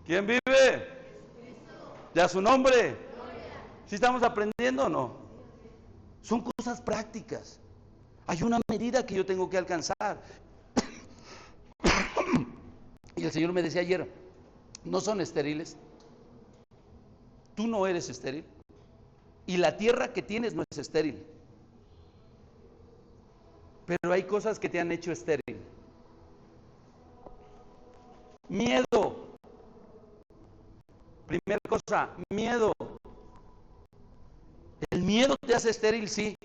¿Quién vive? ¿Ya su nombre? ¿Sí estamos aprendiendo o no? Son cosas prácticas. Hay una medida que yo tengo que alcanzar. Y el Señor me decía ayer, no son estériles. Tú no eres estéril. Y la tierra que tienes no es estéril. Pero hay cosas que te han hecho estéril. Miedo. Primera cosa, miedo. El miedo te hace estéril, sí,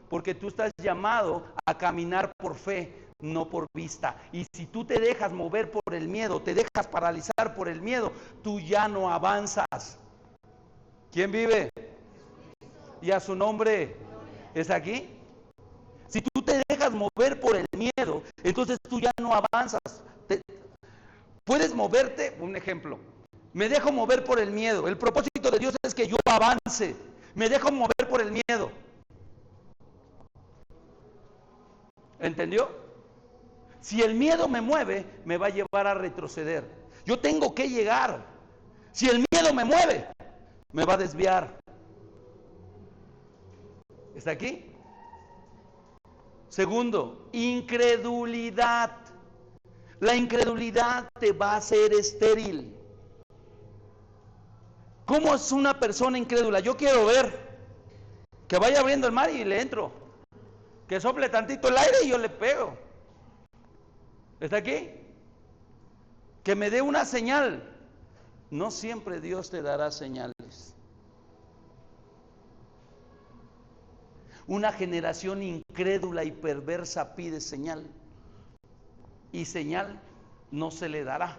porque tú estás llamado a caminar por fe, no por vista. Y si tú te dejas mover por el miedo, te dejas paralizar por el miedo, tú ya no avanzas. ¿Quién vive? Y a su nombre. ¿Es aquí? Si tú te dejas mover por el miedo, entonces tú ya no avanzas. Puedes moverte, un ejemplo. Me dejo mover por el miedo. El propósito de Dios es que yo avance. Me dejo mover por el miedo. ¿Entendió? Si el miedo me mueve, me va a llevar a retroceder. Yo tengo que llegar. Si el miedo me mueve, me va a desviar. ¿Está aquí? Segundo, incredulidad. La incredulidad te va a hacer estéril. ¿Cómo es una persona incrédula? Yo quiero ver que vaya abriendo el mar y le entro. Que sople tantito el aire y yo le pego. ¿Está aquí? Que me dé una señal. No siempre Dios te dará señales. Una generación incrédula y perversa pide señal. Y señal no se le dará.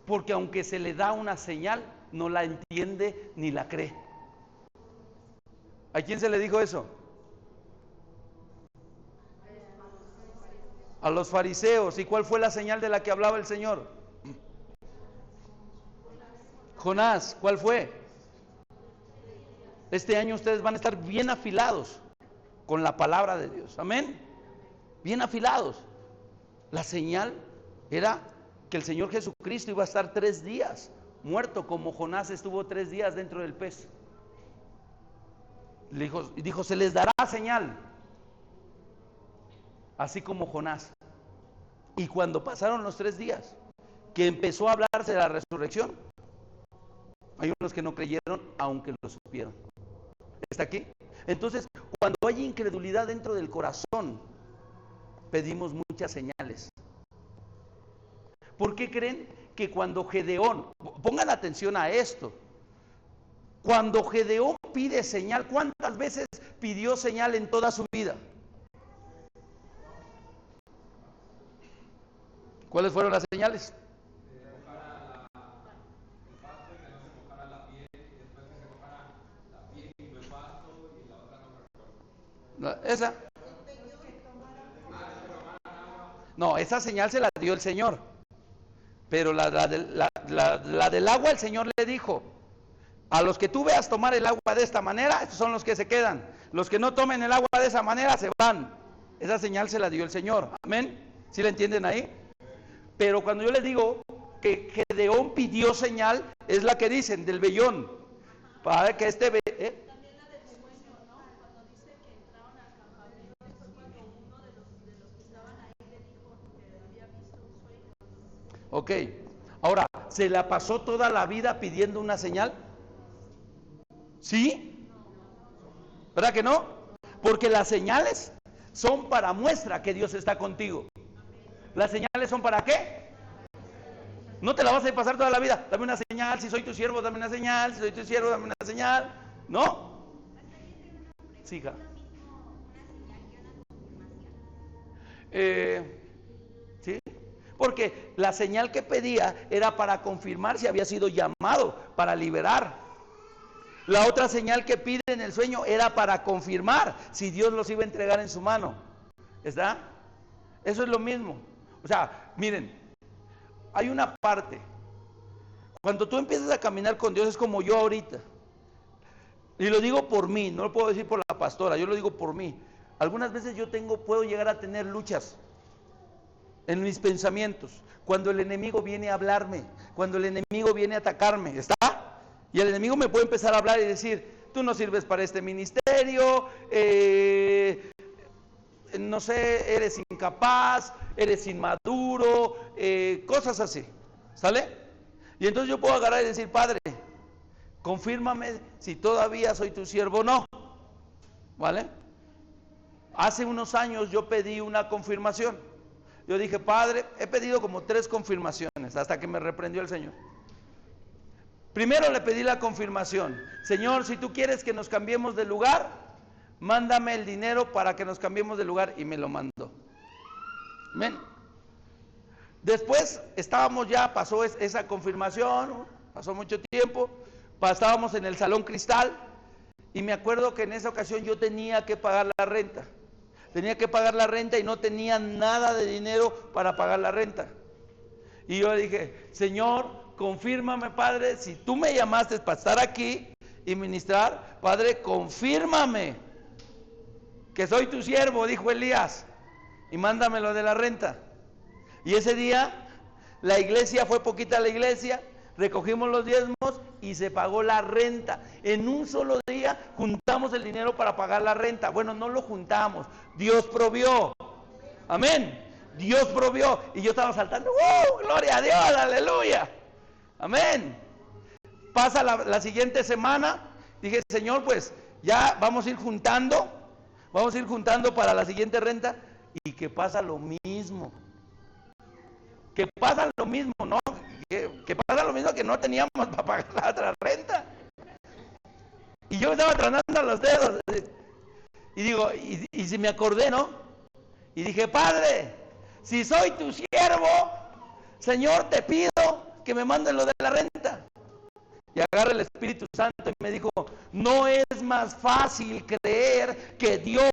Porque aunque se le da una señal, no la entiende ni la cree. ¿A quién se le dijo eso? A los fariseos. ¿Y cuál fue la señal de la que hablaba el Señor? Jonás, ¿cuál fue? Este año ustedes van a estar bien afilados con la palabra de Dios. Amén. Bien afilados. La señal era que el Señor Jesucristo iba a estar 3 días muerto, como Jonás estuvo 3 días dentro del pez. Le dijo, se les dará señal, así como Jonás. Y cuando pasaron los 3 días, que empezó a hablarse de la resurrección, hay unos que no creyeron, aunque lo supieron. ¿Está aquí? Entonces, cuando hay incredulidad dentro del corazón, pedimos muchas señales. ¿Por qué creen que cuando Gedeón, pongan atención a esto, cuando Gedeón pide señal, ¿cuántas veces pidió señal en toda su vida? ¿Cuáles fueron las señales? Esa. No, esa señal se la dio el Señor. Pero la del agua, el Señor le dijo, a los que tú veas tomar el agua de esta manera, estos son los que se quedan. Los que no tomen el agua de esa manera, se van. Esa señal se la dio el Señor. Amén. ¿Sí la entienden ahí? Pero cuando yo les digo que Gedeón pidió señal, es la que dicen, del vellón. Para que este... También la del sueño, ¿no? Cuando dice que entraron al campamento, fue cuando uno de los que estaban ahí le dijo que había visto un sueño. Ok, ahora, ¿se la pasó toda la vida pidiendo una señal? ¿Sí? ¿Verdad que no? Porque las señales son para muestra que Dios está contigo. ¿Las señales son para qué? No te la vas a pasar toda la vida. Dame una señal, si soy tu siervo, dame una señal, si soy tu siervo, dame una señal. ¿No? Sí, hija. ¿Sí? Porque la señal que pedía era para confirmar si había sido llamado, para liberar. La otra señal que pide en el sueño era para confirmar si Dios los iba a entregar en su mano. ¿Está? Eso es lo mismo. O sea, miren, hay una parte. Cuando tú empiezas a caminar con Dios es como yo ahorita. Y lo digo por mí, no lo puedo decir por la pastora, yo lo digo por mí. Algunas veces puedo llegar a tener luchas en mis pensamientos. Cuando el enemigo viene a hablarme, cuando el enemigo viene a atacarme, ¿está? Y el enemigo me puede empezar a hablar y decir, tú no sirves para este ministerio, no sé, eres incapaz, eres inmaduro, cosas así, ¿sale? Y entonces yo puedo agarrar y decir, Padre, confírmame si todavía soy tu siervo o no, ¿vale? Hace unos años yo pedí una confirmación. Yo dije, Padre, he pedido como 3 confirmaciones hasta que me reprendió el Señor. Primero le pedí la confirmación. Señor, si tú quieres que nos cambiemos de lugar, mándame el dinero para que nos cambiemos de lugar, y me lo mandó. Amén. Después pasó esa confirmación, pasó mucho tiempo, estábamos en el Salón Cristal, y me acuerdo que en esa ocasión yo tenía que pagar la renta. Tenía que pagar la renta y no tenía nada de dinero para pagar la renta. Y yo dije, Señor, confírmame, Padre, si tú me llamaste para estar aquí y ministrar, Padre, confírmame que soy tu siervo, dijo Elías, y mándame lo de la renta. Y ese día, la iglesia, fue poquita la iglesia, recogimos los diezmos y se pagó la renta. En un solo día juntamos el dinero para pagar la renta. Bueno, no lo juntamos, Dios provió. Amén. Dios provió. Y yo estaba saltando, gloria a Dios, aleluya. Amén. Pasa la siguiente semana, dije, Señor, pues ya vamos a ir juntando para la siguiente renta. Y que pasa lo mismo. Que pasa lo mismo, ¿no? Que pasa lo mismo, que no teníamos para pagar la otra renta. Y yo estaba tronando los dedos. Y digo, y si me acordé, ¿no? Y dije, Padre, si soy tu siervo, Señor, te pido que me mandes lo de la renta. Y agarra el Espíritu Santo y me dijo, no es más fácil creer que Dios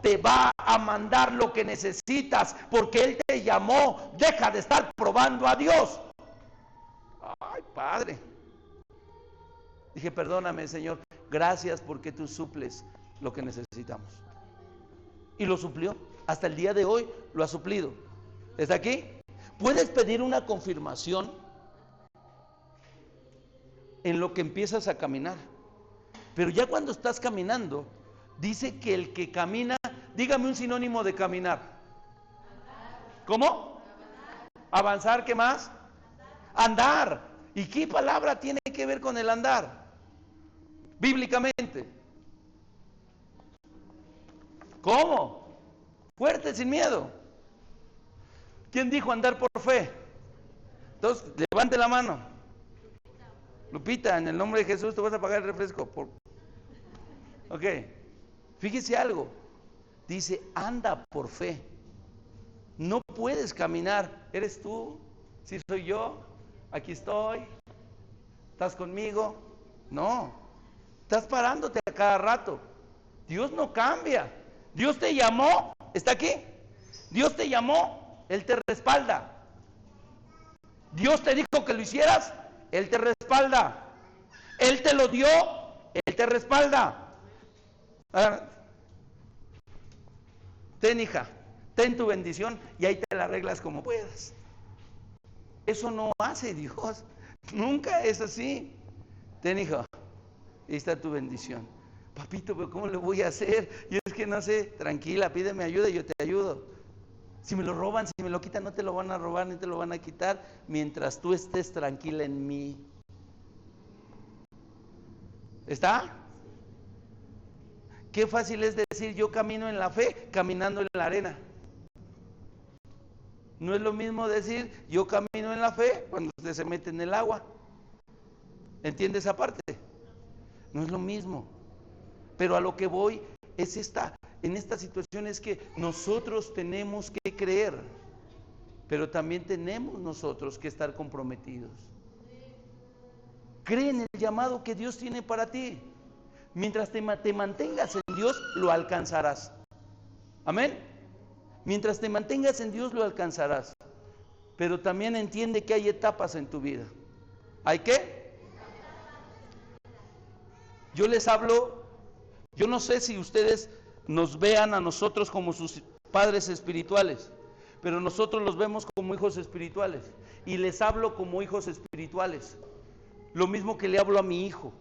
te va a mandar lo que necesitas porque Él te llamó. Deja de estar probando a Dios. Ay, Padre. Dije, perdóname, Señor, gracias porque tú suples lo que necesitamos. Y lo suplió. Hasta el día de hoy lo ha suplido. ¿Está aquí? Puedes pedir una confirmación en lo que empiezas a caminar. Pero ya cuando estás caminando, dice que el que camina, dígame un sinónimo de caminar. ¿Cómo? Avanzar, ¿qué más? Andar. ¿Y qué palabra tiene que ver con el andar? Bíblicamente. ¿Cómo? Fuerte, sin miedo. ¿Quién dijo andar por fe? Entonces, levante la mano. Lupita, en el nombre de Jesús te vas a pagar el refresco. Ok, fíjese algo. Dice, anda por fe. No puedes caminar. ¿Eres tú? ¿Sí soy yo? Aquí estoy. ¿Estás conmigo? No. Estás parándote a cada rato. Dios no cambia. Dios te llamó. ¿Está aquí? Dios te llamó. Él te respalda. Dios te dijo que lo hicieras. Él te respalda. Él te lo dio, Él te respalda. Ahora, ten, hija, ten tu bendición y ahí te la arreglas como puedas. Eso no hace Dios. Nunca es así. Ten, hija, ahí está tu bendición. Papito, pero ¿cómo le voy a hacer? Yo es que no sé. Tranquila, pídeme ayuda y yo te ayudo. Si me lo roban, si me lo quitan, no te lo van a robar ni te lo van a quitar mientras tú estés tranquila en mí. ¿Está? Qué fácil es decir yo camino en la fe caminando en la arena. No es lo mismo decir yo camino en la fe cuando usted se mete en el agua. ¿Entiende esa parte? No es lo mismo. Pero a lo que voy es en esta situación es que nosotros tenemos que creer, pero también tenemos nosotros que estar comprometidos. Cree en el llamado que Dios tiene para ti. Mientras te mantengas en Dios, lo alcanzarás. Amén. Mientras te mantengas en Dios, lo alcanzarás. Pero también entiende que hay etapas en tu vida. ¿Hay qué? Yo les hablo, yo no sé si ustedes nos vean a nosotros como sus padres espirituales, pero nosotros los vemos como hijos espirituales. Y les hablo como hijos espirituales. Lo mismo que le hablo a mi hijo.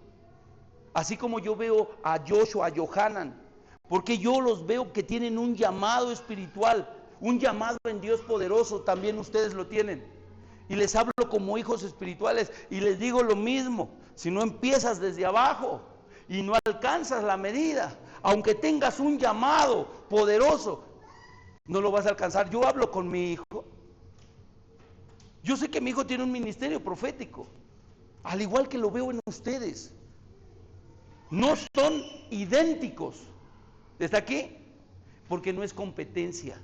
Así como yo veo a Joshua, a Johanan, porque yo los veo que tienen un llamado espiritual, un llamado en Dios poderoso, también ustedes lo tienen. Y les hablo como hijos espirituales y les digo lo mismo, si no empiezas desde abajo y no alcanzas la medida, aunque tengas un llamado poderoso, no lo vas a alcanzar. Yo hablo con mi hijo. Yo sé que mi hijo tiene un ministerio profético, al igual que lo veo en ustedes. No son idénticos. ¿Está aquí? Porque no es competencia.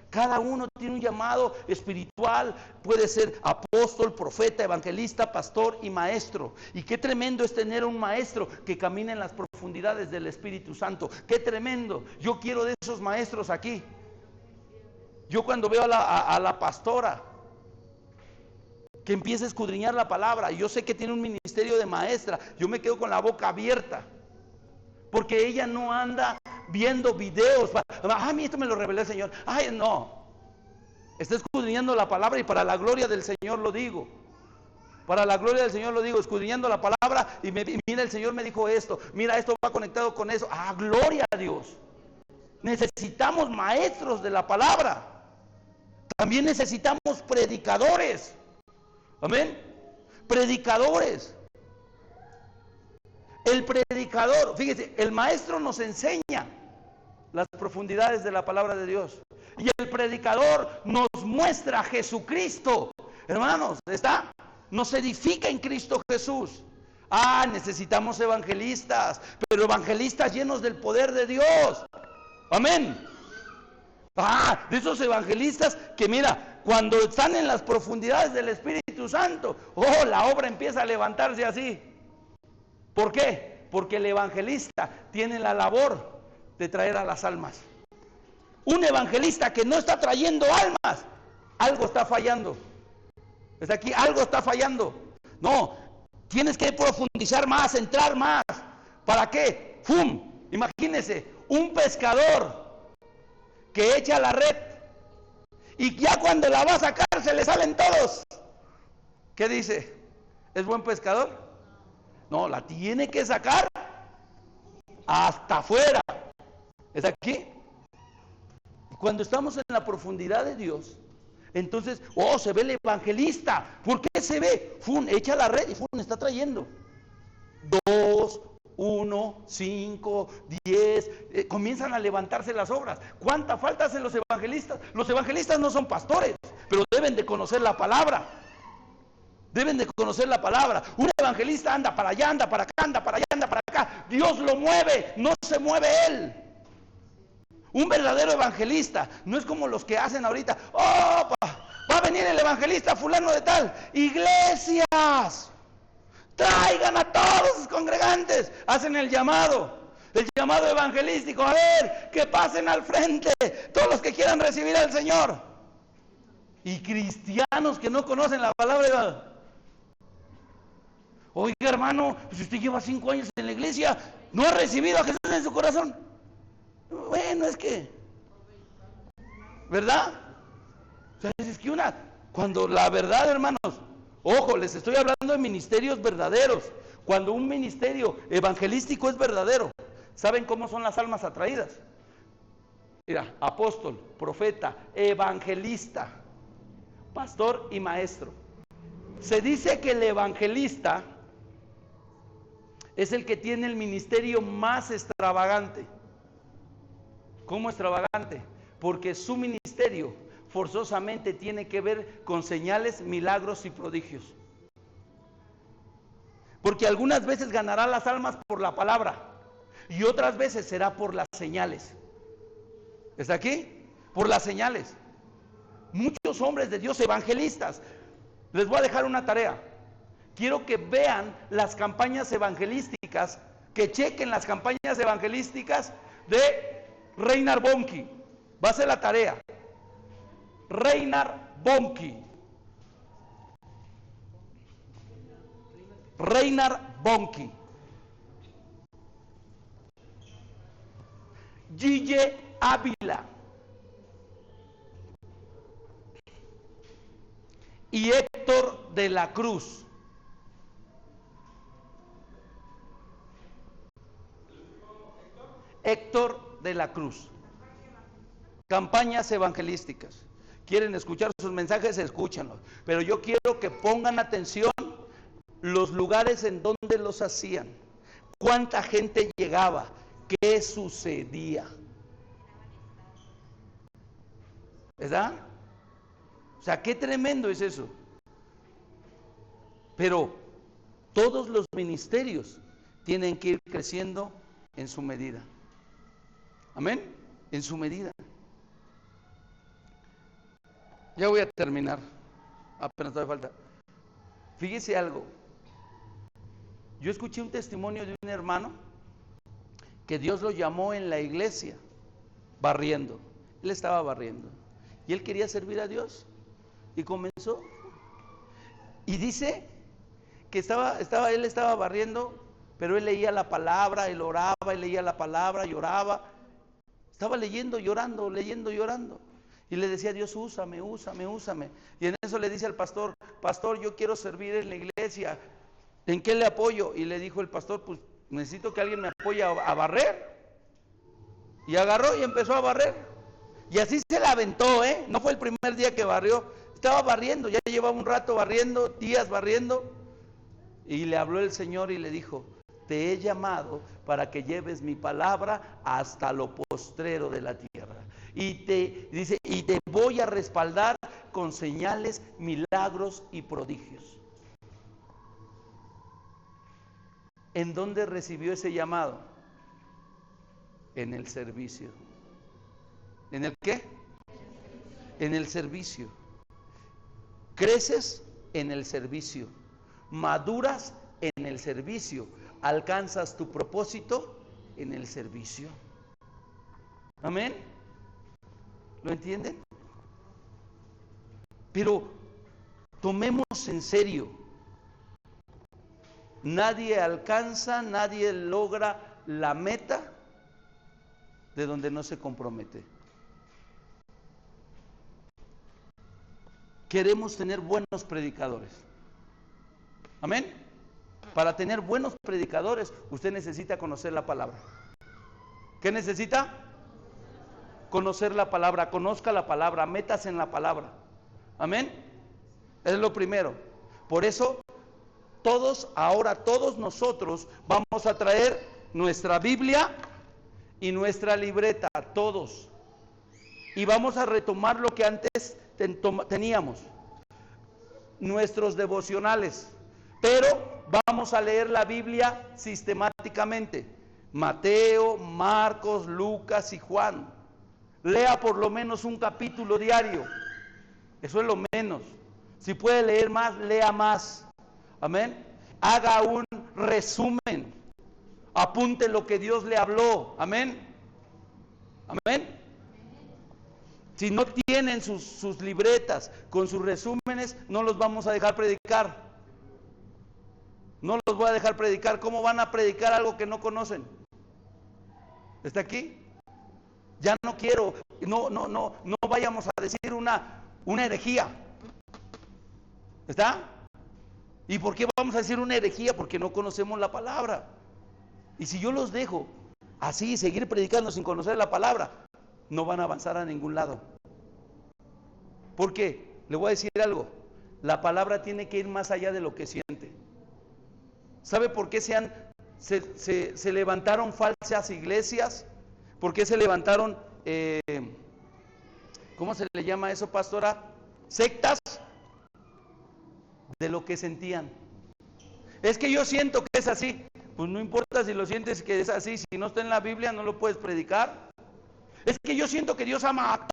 Cada uno tiene un llamado espiritual. Puede ser apóstol, profeta, evangelista, pastor y maestro. Y qué tremendo es tener un maestro que camina en las profundidades del Espíritu Santo. Qué tremendo. Yo quiero de esos maestros aquí. Yo cuando veo a la pastora que empieza a escudriñar la palabra, y yo sé que tiene un ministerio de maestra, yo me quedo con la boca abierta, porque ella no anda viendo videos, a mí esto me lo reveló el Señor, ay no, está escudriñando la palabra, y para la gloria del Señor lo digo, para la gloria del Señor lo digo, escudriñando la palabra, y mira, el Señor me dijo esto, mira, esto va conectado con eso, gloria a Dios. Necesitamos maestros de la palabra, también necesitamos predicadores. Amén. Predicadores. El predicador, fíjese, el maestro nos enseña las profundidades de la palabra de Dios. Y el predicador nos muestra a Jesucristo. Hermanos, ¿está? Nos edifica en Cristo Jesús. Necesitamos evangelistas, pero evangelistas llenos del poder de Dios. Amén. De esos evangelistas que mira, cuando están en las profundidades del Espíritu Santo, la obra empieza a levantarse así. ¿Por qué? Porque el evangelista tiene la labor de traer a las almas. Un evangelista que no está trayendo almas, algo está fallando. ¿Está aquí? Algo está fallando. No, tienes que profundizar más, entrar más. ¿Para qué? ¡Fum! Imagínense, un pescador que echa la red y ya cuando la va a sacar se le salen todos. ¿Qué dice? ¿Es buen pescador? No, la tiene que sacar hasta afuera. ¿Es aquí? Cuando estamos en la profundidad de Dios, entonces, se ve el evangelista. ¿Por qué se ve? Echa la red y está trayendo 2, 1, 5, 10, comienzan a levantarse las obras. ¿Cuánta falta hacen los evangelistas? Los evangelistas no son pastores, pero deben de conocer la palabra. Deben de conocer la palabra. Un evangelista anda para allá, anda para acá, anda para allá, anda para acá. Dios lo mueve, no se mueve él. Un verdadero evangelista no es como los que hacen ahorita. Va a venir el evangelista fulano de tal. Iglesias, traigan a todos sus congregantes, hacen el llamado evangelístico, a ver, que pasen al frente, todos los que quieran recibir al Señor. Y cristianos que no conocen la palabra. Oiga, hermano, si usted lleva 5 años en la iglesia, ¿no ha recibido a Jesús en su corazón? Bueno, es que, ¿verdad? O sea, es que cuando la verdad, hermanos, ojo, les estoy hablando de ministerios verdaderos. Cuando un ministerio evangelístico es verdadero, ¿saben cómo son las almas atraídas? Mira, apóstol, profeta, evangelista, pastor y maestro. Se dice que el evangelista es el que tiene el ministerio más extravagante. ¿Cómo extravagante? Porque su ministerio forzosamente tiene que ver con señales, milagros y prodigios. Porque algunas veces ganará las almas por la palabra y otras veces será por las señales. ¿Está aquí? Por las señales. Muchos hombres de Dios evangelistas, les voy a dejar una tarea. Quiero que vean las campañas evangelísticas que chequen las campañas evangelísticas de Reinhard Bonnke. Va a ser la tarea. Reinhard Bonnke. Reinhard Bonnke. Gille Ávila. Y Héctor de la Cruz. Héctor de la Cruz. Campañas evangelísticas. Quieren escuchar sus mensajes, escúchanlos. Pero yo quiero que pongan atención los lugares en donde los hacían. Cuánta gente llegaba. ¿Qué sucedía? ¿Verdad? O sea, qué tremendo es eso. Pero todos los ministerios tienen que ir creciendo en su medida. Amén. En su medida. Ya voy a terminar. Apenas todavía falta. Fíjese algo. Yo escuché un testimonio de un hermano que Dios lo llamó en la iglesia barriendo. Él estaba barriendo y él quería servir a Dios y comenzó. Y dice que él estaba barriendo, pero él leía la palabra, él oraba, él leía la palabra, lloraba. Estaba leyendo, llorando, leyendo, llorando. Y le decía a Dios, úsame, úsame, úsame. Y en eso le dice al pastor, pastor, yo quiero servir en la iglesia. ¿En qué le apoyo? Y le dijo el pastor, pues necesito que alguien me apoye a barrer. Y agarró y empezó a barrer. Y así se la aventó, no fue el primer día que barrió. Estaba barriendo, ya llevaba un rato barriendo, días barriendo. Y le habló el Señor y le dijo, te he llamado para que lleves mi palabra hasta lo postrero de la tierra. Y te voy a respaldar con señales, milagros y prodigios. ¿En dónde recibió ese llamado? En el servicio. ¿En el qué? En el servicio. Creces en el servicio. Maduras en el servicio. Alcanzas tu propósito en el servicio. Amén. ¿Lo entienden? Pero tomemos en serio. Nadie alcanza, nadie logra la meta de donde no se compromete. Queremos tener buenos predicadores. Amén. Para tener buenos predicadores, usted necesita conocer la palabra. ¿Qué necesita? Conocer la palabra, conozca la palabra, métase en la palabra. Amén. Es lo primero. Por eso, todos nosotros vamos a traer nuestra Biblia y nuestra libreta, todos. Y vamos a retomar lo que antes teníamos, nuestros devocionales. Pero vamos a leer la Biblia sistemáticamente. Mateo, Marcos, Lucas y Juan. Lea por lo menos un capítulo diario. Eso es lo menos. Si puede leer más, lea más. Amén. Haga un resumen. Apunte lo que Dios le habló. Amén. Amén. Si no tienen sus libretas con sus resúmenes, no los vamos a dejar predicar. No los voy a dejar predicar. ¿Cómo van a predicar algo que no conocen? ¿Está aquí? Ya no quiero, no vayamos a decir una herejía. ¿Está? ¿Y por qué vamos a decir una herejía? Porque no conocemos la palabra. Y si yo los dejo así, seguir predicando sin conocer la palabra, no van a avanzar a ningún lado. ¿Por qué? Le voy a decir algo. La palabra tiene que ir más allá de lo que siente. ¿Sabe por qué se levantaron falsas iglesias? ¿Por qué se levantaron, ¿cómo se le llama eso, pastora? Sectas. De lo que sentían. Es que yo siento que es así. Pues no importa si lo sientes que es así. Si no está en la Biblia no lo puedes predicar. Es que yo siento que Dios ama a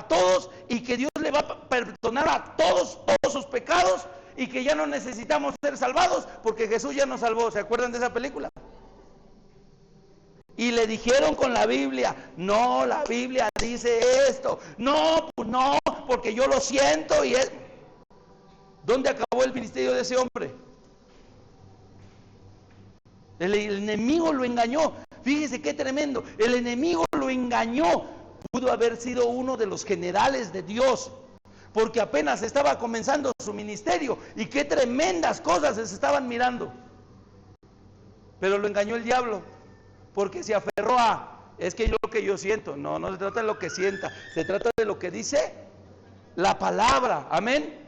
todos, y que Dios le va a perdonar a todos sus pecados, y que ya no necesitamos ser salvados porque Jesús ya nos salvó. ¿Se acuerdan de esa película? Y le dijeron con la Biblia, no, la Biblia dice esto. No, pues no, porque yo lo siento y es... ¿Dónde acabó el ministerio de ese hombre? El enemigo lo engañó. Fíjese qué tremendo. El enemigo lo engañó. Pudo haber sido uno de los generales de Dios, porque apenas estaba comenzando su ministerio y qué tremendas cosas se estaban mirando. Pero lo engañó el diablo, porque se aferró a, es que lo que yo siento. No, no se trata de lo que sienta, se trata de lo que dice la palabra. Amén.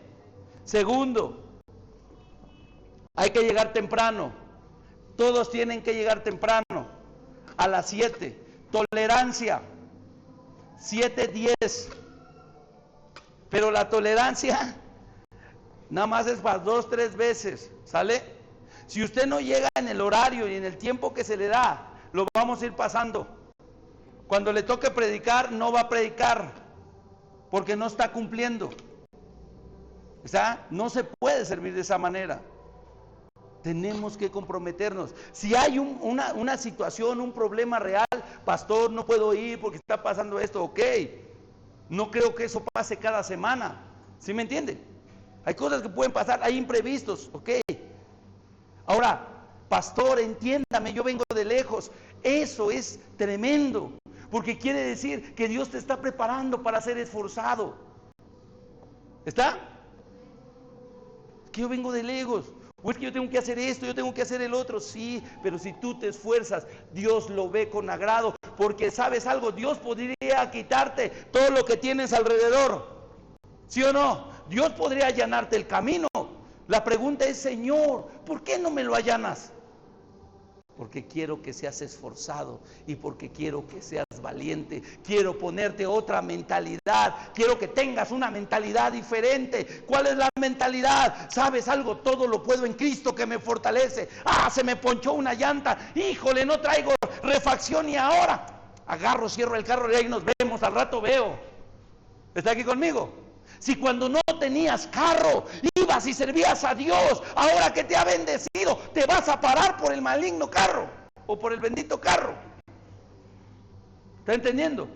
Segundo, hay que llegar temprano. Todos tienen que llegar temprano, a las 7. Tolerancia, 7:10. Pero la tolerancia nada más es para 2, 3 veces, ¿sale? Si usted no llega en el horario y en el tiempo que se le da, lo vamos a ir pasando. Cuando le toque predicar, no va a predicar, porque no está cumpliendo. O sea, no se puede servir de esa manera. Tenemos que comprometernos. Si hay una situación, un problema real, pastor, no puedo ir porque está pasando esto, ok. No creo que eso pase cada semana. ¿Sí me entiende? Hay cosas que pueden pasar, hay imprevistos, ok. Ahora, pastor, entiéndame, yo vengo de lejos. Eso es tremendo, porque quiere decir que Dios te está preparando para ser esforzado. ¿Está? Es que yo vengo de lejos. O es que yo tengo que hacer esto, yo tengo que hacer el otro. Sí, pero si tú te esfuerzas, Dios lo ve con agrado. Porque ¿sabes algo? Dios podría quitarte todo lo que tienes alrededor. ¿Sí o no? Dios podría allanarte el camino. La pregunta es, Señor, ¿por qué no me lo allanas? Porque quiero que seas esforzado y porque quiero que seas valiente. Quiero ponerte otra mentalidad. Quiero que tengas una mentalidad diferente. ¿Cuál es la mentalidad? ¿Sabes algo? Todo lo puedo en Cristo que me fortalece. Ah, se me ponchó una llanta. Híjole, no traigo refacción y ahora agarro, cierro el carro y ahí nos vemos, al rato veo. ¿Está aquí conmigo? Si cuando no tenías carro, ibas y servías a Dios, ahora que te ha bendecido, te vas a parar por el maligno carro o por el bendito carro. ¿Está entendiendo?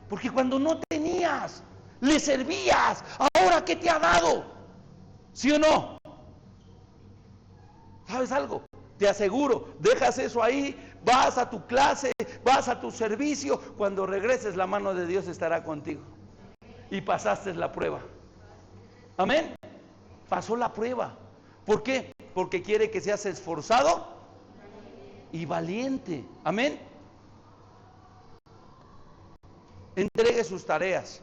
Porque cuando no tenías, le servías, ahora que te ha dado. ¿Sí o no? ¿Sabes algo? Te aseguro, dejas eso ahí, vas a tu clase, vas a tu servicio, cuando regreses la mano de Dios estará contigo. Y pasaste la prueba. Amén. Pasó la prueba. ¿Por qué? Porque quiere que seas esforzado y valiente. Amén. Entregue sus tareas.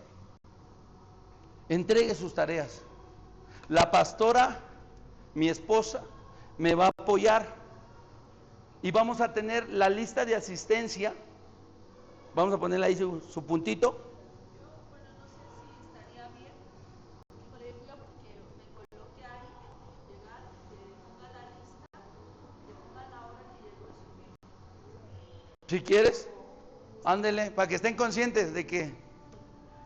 Entregue sus tareas. La pastora, mi esposa, me va a apoyar. Y vamos a tener la lista de asistencia. Vamos a ponerle ahí su puntito. Si quieres, ándele, para que estén conscientes de que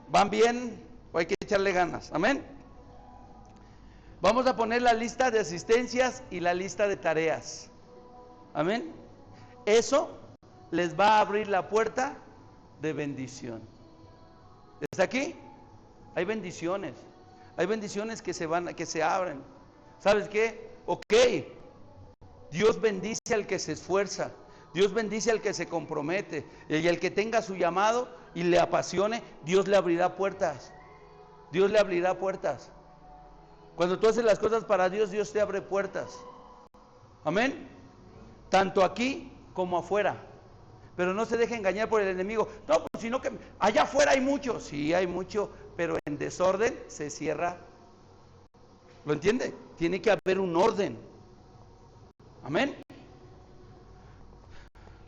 van bien o hay que echarle ganas. Amén. Vamos a poner la lista de asistencias y la lista de tareas. Amén. Eso les va a abrir la puerta de bendición. ¿Está aquí? Hay bendiciones. Hay bendiciones que se abren. ¿Sabes qué? Ok. Dios bendice al que se esfuerza. Dios bendice al que se compromete, y el que tenga su llamado y le apasione, Dios le abrirá puertas. Dios le abrirá puertas. Cuando tú haces las cosas para Dios, Dios te abre puertas. Amén. Tanto aquí como afuera. Pero no se deje engañar por el enemigo. No, pues sino que allá afuera hay mucho. Sí, hay mucho, pero en desorden se cierra. ¿Lo entiende? Tiene que haber un orden. Amén.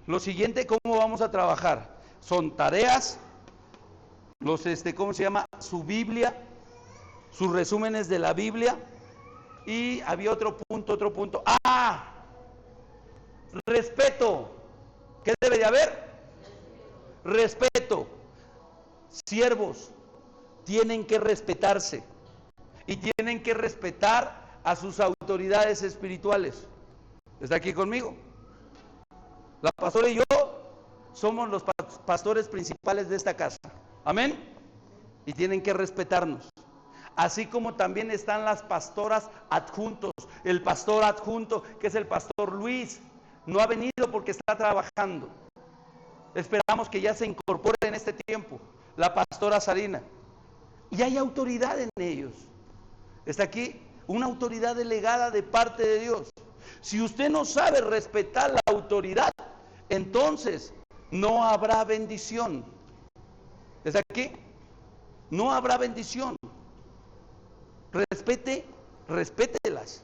Lo siguiente, ¿cómo vamos a trabajar? Son tareas, ¿cómo se llama? Su Biblia, sus resúmenes de la Biblia. Y había otro punto. Respeto. ¿Qué debe de haber? Respeto. Siervos tienen que respetarse y tienen que respetar a sus autoridades espirituales. ¿Está aquí conmigo? La pastora y yo somos los pastores principales de esta casa. Amén. Y tienen que respetarnos. Así como también están las pastoras adjuntos. El pastor adjunto, que es el pastor Luis, no ha venido porque está trabajando. Esperamos que ya se incorpore en este tiempo. La pastora Sarina. Y hay autoridad en ellos. Está aquí una autoridad delegada de parte de Dios. Si usted no sabe respetar la autoridad, entonces no habrá bendición. ¿Está aquí? No habrá bendición. Respételas.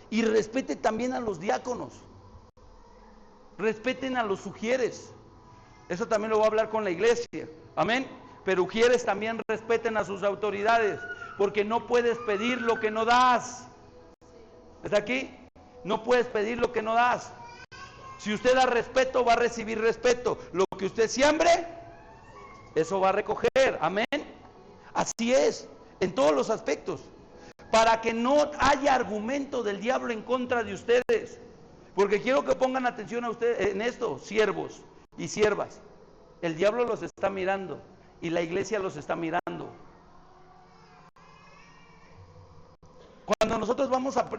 Y respete también a los diáconos. Respeten a los sugieres. Eso también lo voy a hablar con la iglesia. Amén. Pero ujieres también respeten a sus autoridades, porque no puedes pedir lo que no das. ¿Está aquí? No puedes pedir lo que no das. Si usted da respeto, va a recibir respeto. Lo que usted siembre, eso va a recoger. Amén. Así es, en todos los aspectos. Para que no haya argumento del diablo en contra de ustedes. Porque quiero que pongan atención a ustedes en esto, siervos y siervas. El diablo los está mirando y la iglesia los está mirando. Cuando nosotros vamos a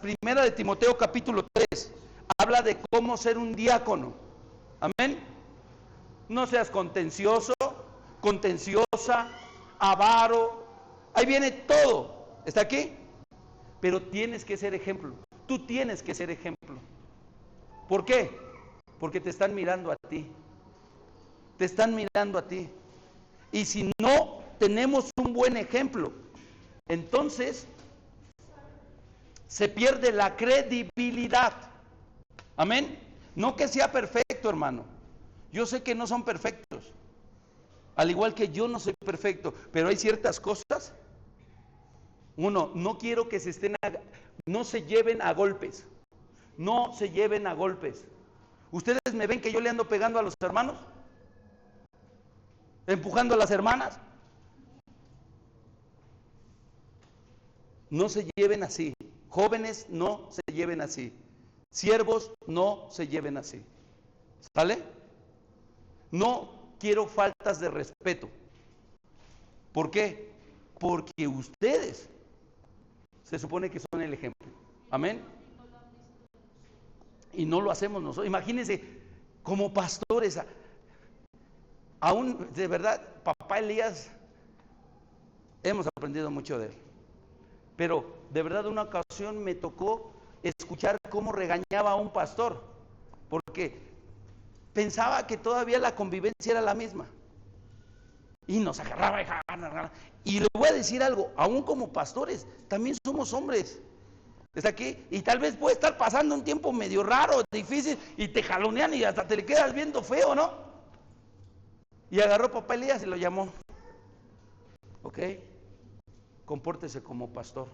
primera de Timoteo capítulo 3, habla de cómo ser un diácono. Amén. No seas contencioso, contenciosa, avaro. Ahí viene todo. ¿Está aquí? Pero tienes que ser ejemplo. Tú tienes que ser ejemplo. ¿Por qué? Porque te están mirando a ti. Te están mirando a ti. Y si no tenemos un buen ejemplo, entonces se pierde la credibilidad. Amén. No que sea perfecto, hermano. Yo sé que no son perfectos. Al igual que yo no soy perfecto, pero hay ciertas cosas. Uno, no quiero que no se lleven a golpes. No se lleven a golpes. ¿Ustedes me ven que yo le ando pegando a los hermanos? ¿Empujando a las hermanas? No se lleven así. Jóvenes, no se lleven así. Siervos, no se lleven así. ¿Sale? No quiero faltas de respeto. ¿Por qué? Porque ustedes se supone que son el ejemplo. Amén. Y no lo hacemos nosotros. Imagínense, como pastores, aún de verdad, papá Elías, hemos aprendido mucho de él. Pero de verdad una ocasión me tocó escuchar cómo regañaba a un pastor, porque pensaba que todavía la convivencia era la misma. Y nos agarraba. Y le voy a decir algo, aún como pastores, también somos hombres. Está aquí, y tal vez puede estar pasando un tiempo medio raro, difícil, y te jalonean y hasta te le quedas viendo feo, ¿no? Y agarró papá Elías y lo llamó. Ok, compórtese como pastor,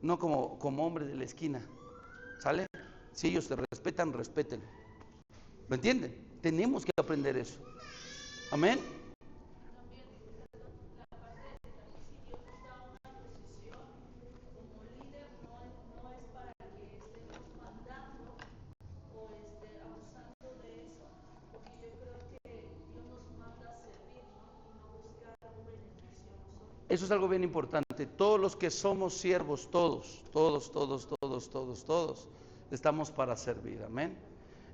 no como hombre de la esquina. ¿Sale? Si ellos te respetan, respétenlo. ¿Me entienden? Tenemos que aprender eso. Amén. Eso es algo bien importante. Todos los que somos siervos, todos, estamos para servir. Amén.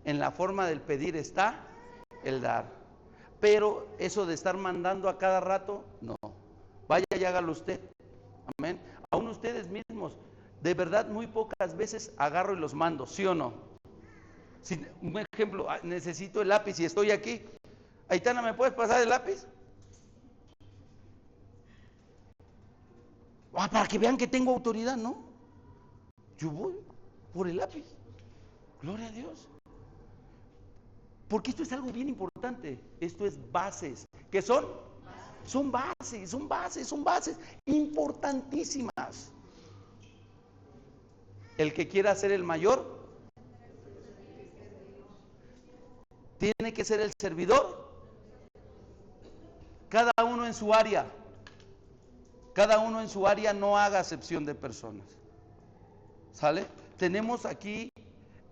En la forma del pedir está el dar. Pero eso de estar mandando a cada rato, no. Vaya y hágalo usted. Amén. Aún ustedes mismos, de verdad, muy pocas veces agarro y los mando, ¿sí o no? Si, un ejemplo, necesito el lápiz y estoy aquí. Aitana, ¿me puedes pasar el lápiz? Para que vean que tengo autoridad, ¿no? Yo voy por el lápiz. Gloria a Dios. Porque esto es algo bien importante. Esto es bases. ¿Qué son? Son bases importantísimas. El que quiera ser el mayor tiene que ser el servidor. Cada uno en su área. Cada uno en su área, no haga acepción de personas. ¿Sale? Tenemos aquí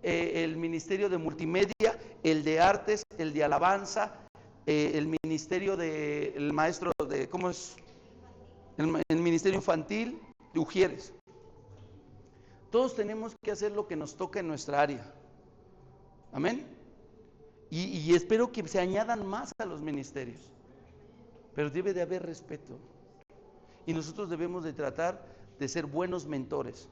el ministerio de multimedia, el de artes, el de alabanza, el ministerio del maestro de, ¿cómo es? El ministerio infantil, de Ujieres. Todos tenemos que hacer lo que nos toca en nuestra área. Amén. Y espero que se añadan más a los ministerios. Pero debe de haber respeto. Y nosotros debemos de tratar de ser buenos mentores.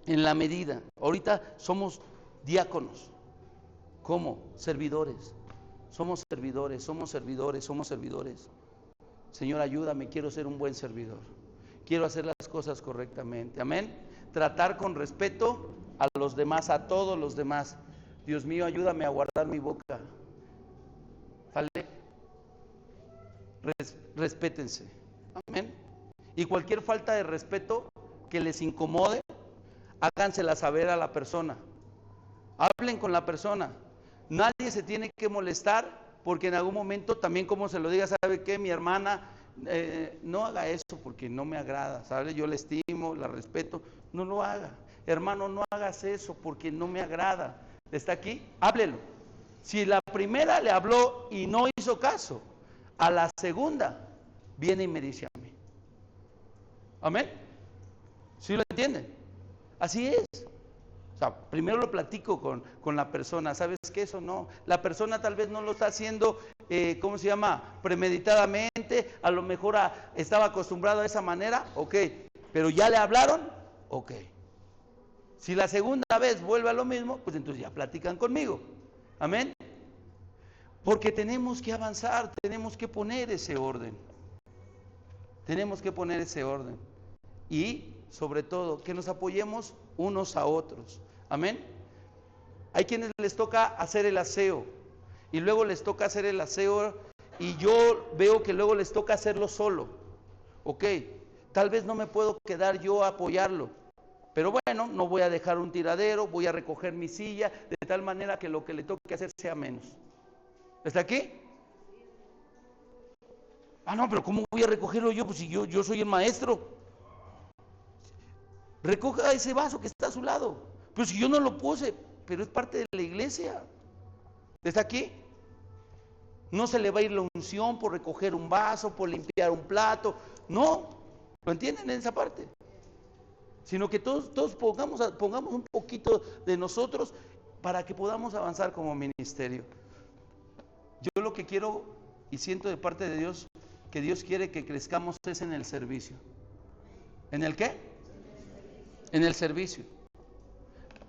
En la medida. Ahorita somos diáconos. ¿Cómo? Servidores. Somos servidores, somos servidores, somos servidores. Señor, ayúdame, quiero ser un buen servidor. Quiero hacer las cosas correctamente. Amén. Tratar con respeto a los demás, a todos los demás. Dios mío, ayúdame a guardar mi boca. ¿Vale? Respétense. Amén. Y cualquier falta de respeto que les incomode, hágansela saber a la persona. Hablen con la persona. Nadie se tiene que molestar porque en algún momento también, como se lo diga, ¿sabe qué? Mi hermana, no haga eso porque no me agrada, ¿sabe? Yo la estimo, la respeto, no lo haga. Hermano, no hagas eso porque no me agrada. ¿Está aquí? Háblelo. Si la primera le habló y no hizo caso, a la segunda viene y me dice a mí. ¿Amén? ¿Sí lo entienden? Así es. O sea, primero lo platico con la persona. ¿Sabes qué? Eso no. La persona tal vez no lo está haciendo, ¿cómo se llama? Premeditadamente. A lo mejor estaba acostumbrado a esa manera. Ok. Pero ya le hablaron. Ok. Si la segunda vez vuelve a lo mismo, pues entonces ya platican conmigo. Amén. Porque tenemos que avanzar, tenemos que poner ese orden. Tenemos que poner ese orden. Y sobre todo, que nos apoyemos unos a otros. Amén. Hay quienes les toca hacer el aseo y luego les toca hacer el aseo y yo veo que luego les toca hacerlo solo. Ok, tal vez no me puedo quedar yo a apoyarlo, pero bueno, no voy a dejar un tiradero, voy a recoger mi silla de tal manera que lo que le toque hacer sea menos. ¿Está aquí? Ah, no, pero ¿cómo voy a recogerlo yo? Pues si yo soy el maestro. Recoja ese vaso que está a su lado. Pero si yo no lo puse, pero es parte de la iglesia. ¿Está aquí? No se le va a ir la unción por recoger un vaso, por limpiar un plato. No, ¿lo entienden en esa parte? Sino que todos pongamos un poquito de nosotros para que podamos avanzar como ministerio. Yo lo que quiero y siento de parte de Dios, que Dios quiere que crezcamos es en el servicio. ¿En el qué? En el servicio.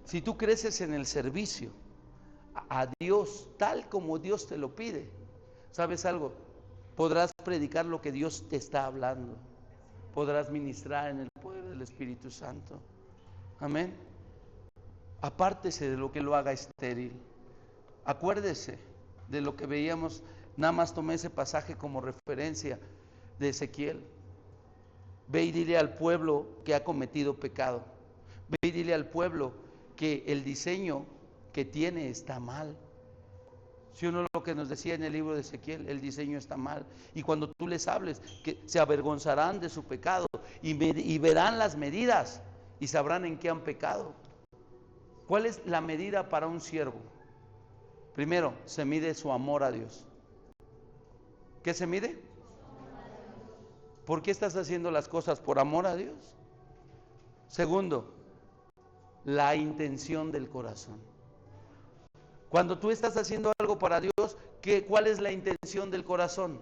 Si tú creces en el servicio a Dios tal como Dios te lo pide, ¿sabes algo? Podrás predicar lo que Dios te está hablando. Podrás ministrar en el poder del Espíritu Santo. Amén. Apártese de lo que lo haga estéril. Acuérdese de lo que veíamos. Nada más tomé ese pasaje como referencia de Ezequiel. Ve y dile al pueblo que ha cometido pecado. Ve y dile al pueblo que el diseño que tiene está mal. Si uno lo que nos decía en el libro de Ezequiel, el diseño está mal. Y cuando tú les hables, que se avergonzarán de su pecado y verán las medidas y sabrán en qué han pecado. ¿Cuál es la medida para un siervo? Primero, se mide su amor a Dios. ¿Qué se mide? ¿Por qué estás haciendo las cosas por amor a Dios? Segundo, la intención del corazón. Cuando tú estás haciendo algo para Dios, ¿cuál es la intención del corazón?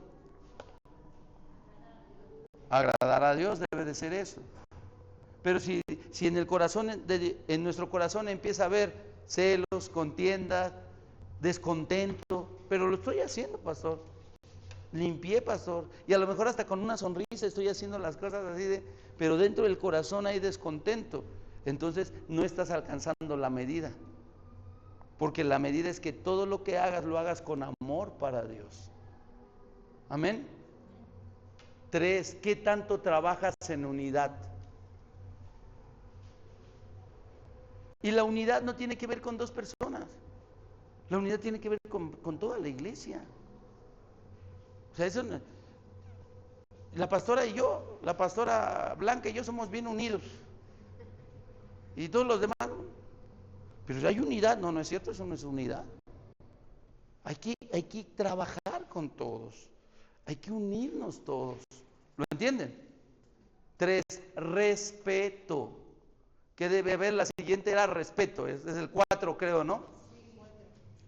Agradar a Dios debe de ser eso. Pero si en el corazón, en nuestro corazón empieza a haber celos, contiendas, descontento, pero lo estoy haciendo, pastor. Limpié, pastor, y a lo mejor hasta con una sonrisa estoy haciendo las cosas así pero dentro del corazón hay descontento. Entonces no estás alcanzando la medida. Porque la medida es que todo lo que hagas, lo hagas con amor para Dios. Amén. 3, ¿qué tanto trabajas en unidad? Y la unidad no tiene que ver con 2 personas. La unidad tiene que ver con toda la iglesia. O sea, eso, la pastora y yo, la pastora Blanca y yo somos bien unidos. Y todos los demás. Pero hay unidad. No, no es cierto, eso no es unidad. Hay que trabajar con todos. Hay que unirnos todos. ¿Lo entienden? 3, respeto. ¿Qué debe haber? La siguiente era respeto. Es el 4, creo, ¿no?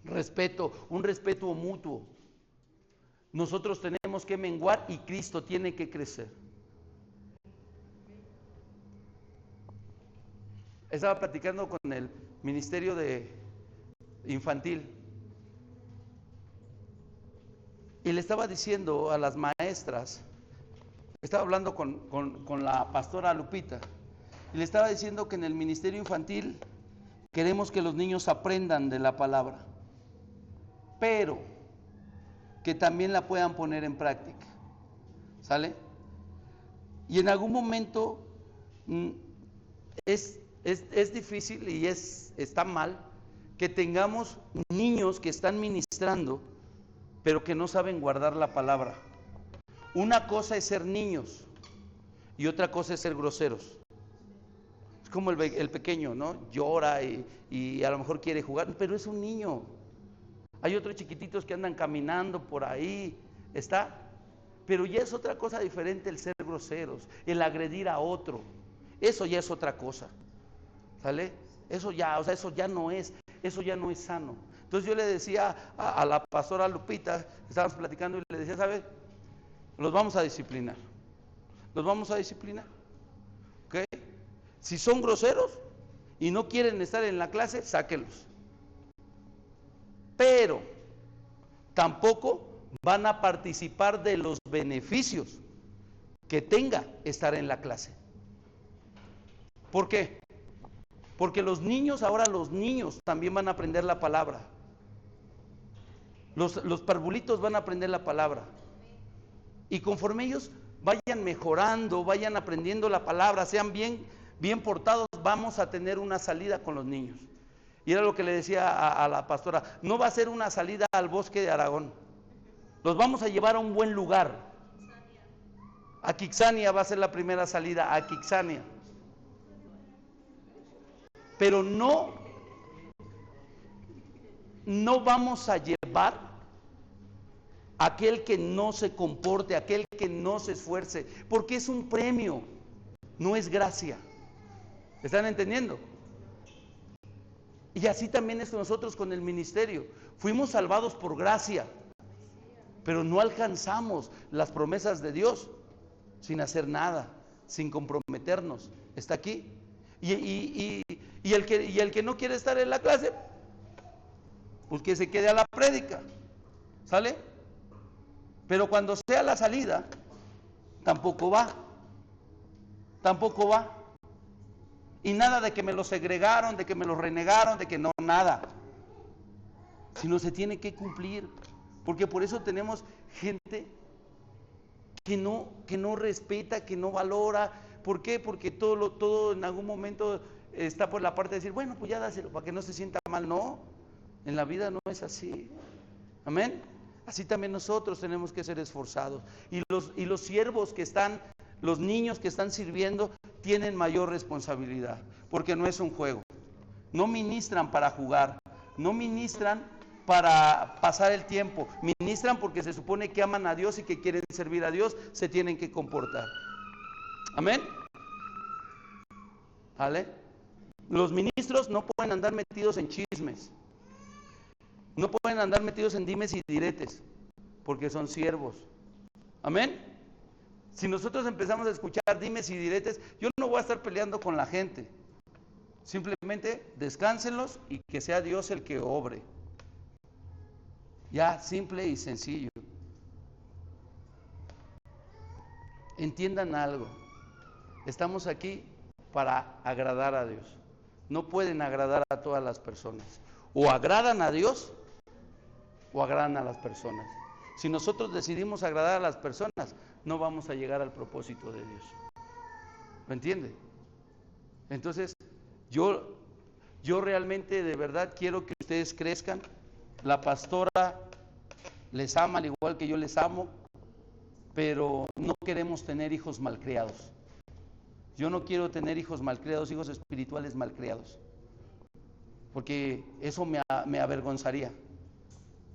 Respeto, un respeto mutuo. Nosotros tenemos que menguar y Cristo tiene que crecer. Estaba platicando con el ministerio de infantil y le estaba diciendo a las maestras, estaba hablando con la pastora Lupita, y le estaba diciendo que en el ministerio infantil queremos que los niños aprendan de la palabra, pero que también la puedan poner en práctica. ¿Sale? Y en algún momento es difícil y está mal que tengamos niños que están ministrando, pero que no saben guardar la palabra. Una cosa es ser niños y otra cosa es ser groseros. Es como el pequeño, ¿no? Llora y a lo mejor quiere jugar, pero es un niño. Hay otros chiquititos que andan caminando por ahí, ¿está? Pero ya es otra cosa diferente el ser groseros, el agredir a otro. Eso ya es otra cosa. ¿Sale? Eso ya no es sano. Entonces yo le decía a la pastora Lupita, estábamos platicando y le decía, ¿sabes? Los vamos a disciplinar. ¿Ok? Si son groseros y no quieren estar en la clase, sáquenlos. Pero tampoco van a participar de los beneficios que tenga estar en la clase. ¿Por qué? Porque ahora los niños también van a aprender la palabra. Los parvulitos van a aprender la palabra. Y conforme ellos vayan mejorando, vayan aprendiendo la palabra, sean bien portados, vamos a tener una salida con los niños. Y era lo que le decía a la pastora, no va a ser una salida al bosque de Aragón. Los vamos a llevar a un buen lugar. A Kixania va a ser la primera salida, a Kixania. Pero no vamos a llevar a aquel que no se comporte, aquel que no se esfuerce, porque es un premio, no es gracia. ¿Están entendiendo? Y así también es nosotros con el ministerio. Fuimos salvados por gracia, pero no alcanzamos las promesas de Dios sin hacer nada, sin comprometernos. ¿Está aquí? Y el que no quiere estar en la clase, pues que se quede a la prédica. ¿Sale? Pero cuando sea la salida, tampoco va. Y nada de que me lo segregaron, de que me lo renegaron, de que no, nada. Sino se tiene que cumplir. Porque por eso tenemos gente que no respeta, que no valora. ¿Por qué? Porque todo en algún momento está por la parte de decir, bueno, pues ya dáselo para que no se sienta mal. No, en la vida no es así. Amén. Así también nosotros tenemos que ser esforzados. Y los siervos que están, los niños que están sirviendo, tienen mayor responsabilidad, porque no es un juego. No ministran para jugar, no ministran para pasar el tiempo, ministran porque se supone que aman a Dios y que quieren servir a Dios, se tienen que comportar. Amén. ¿Vale? Los ministros no pueden andar metidos en chismes, no pueden andar metidos en dimes y diretes, porque son siervos. Amén. Si nosotros empezamos a escuchar dimes y diretes, yo no voy a estar peleando con la gente. Simplemente descánsenlos y que sea Dios el que obre. Ya, simple y sencillo. Entiendan algo. Estamos aquí para agradar a Dios. No pueden agradar a todas las personas. O agradan a Dios o agradan a las personas. Si nosotros decidimos agradar a las personas, no vamos a llegar al propósito de Dios. ¿Me entiende? Entonces, yo realmente de verdad quiero que ustedes crezcan. La pastora les ama al igual que yo les amo, pero no queremos tener hijos malcriados. Yo no quiero tener hijos malcriados, hijos espirituales malcriados. porque eso me avergonzaría.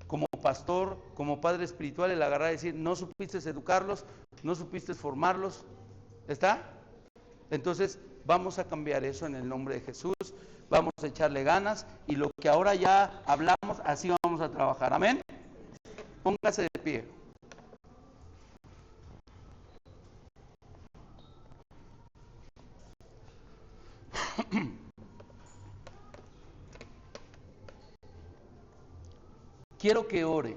Como pastor, como padre espiritual, el agarrar y decir, no supiste educarlos, no supiste formarlos, ¿está? Entonces vamos a cambiar eso en el nombre de Jesús, vamos a echarle ganas y lo que ahora ya hablamos, así vamos a trabajar, amén. Póngase de pie. Quiero que ore.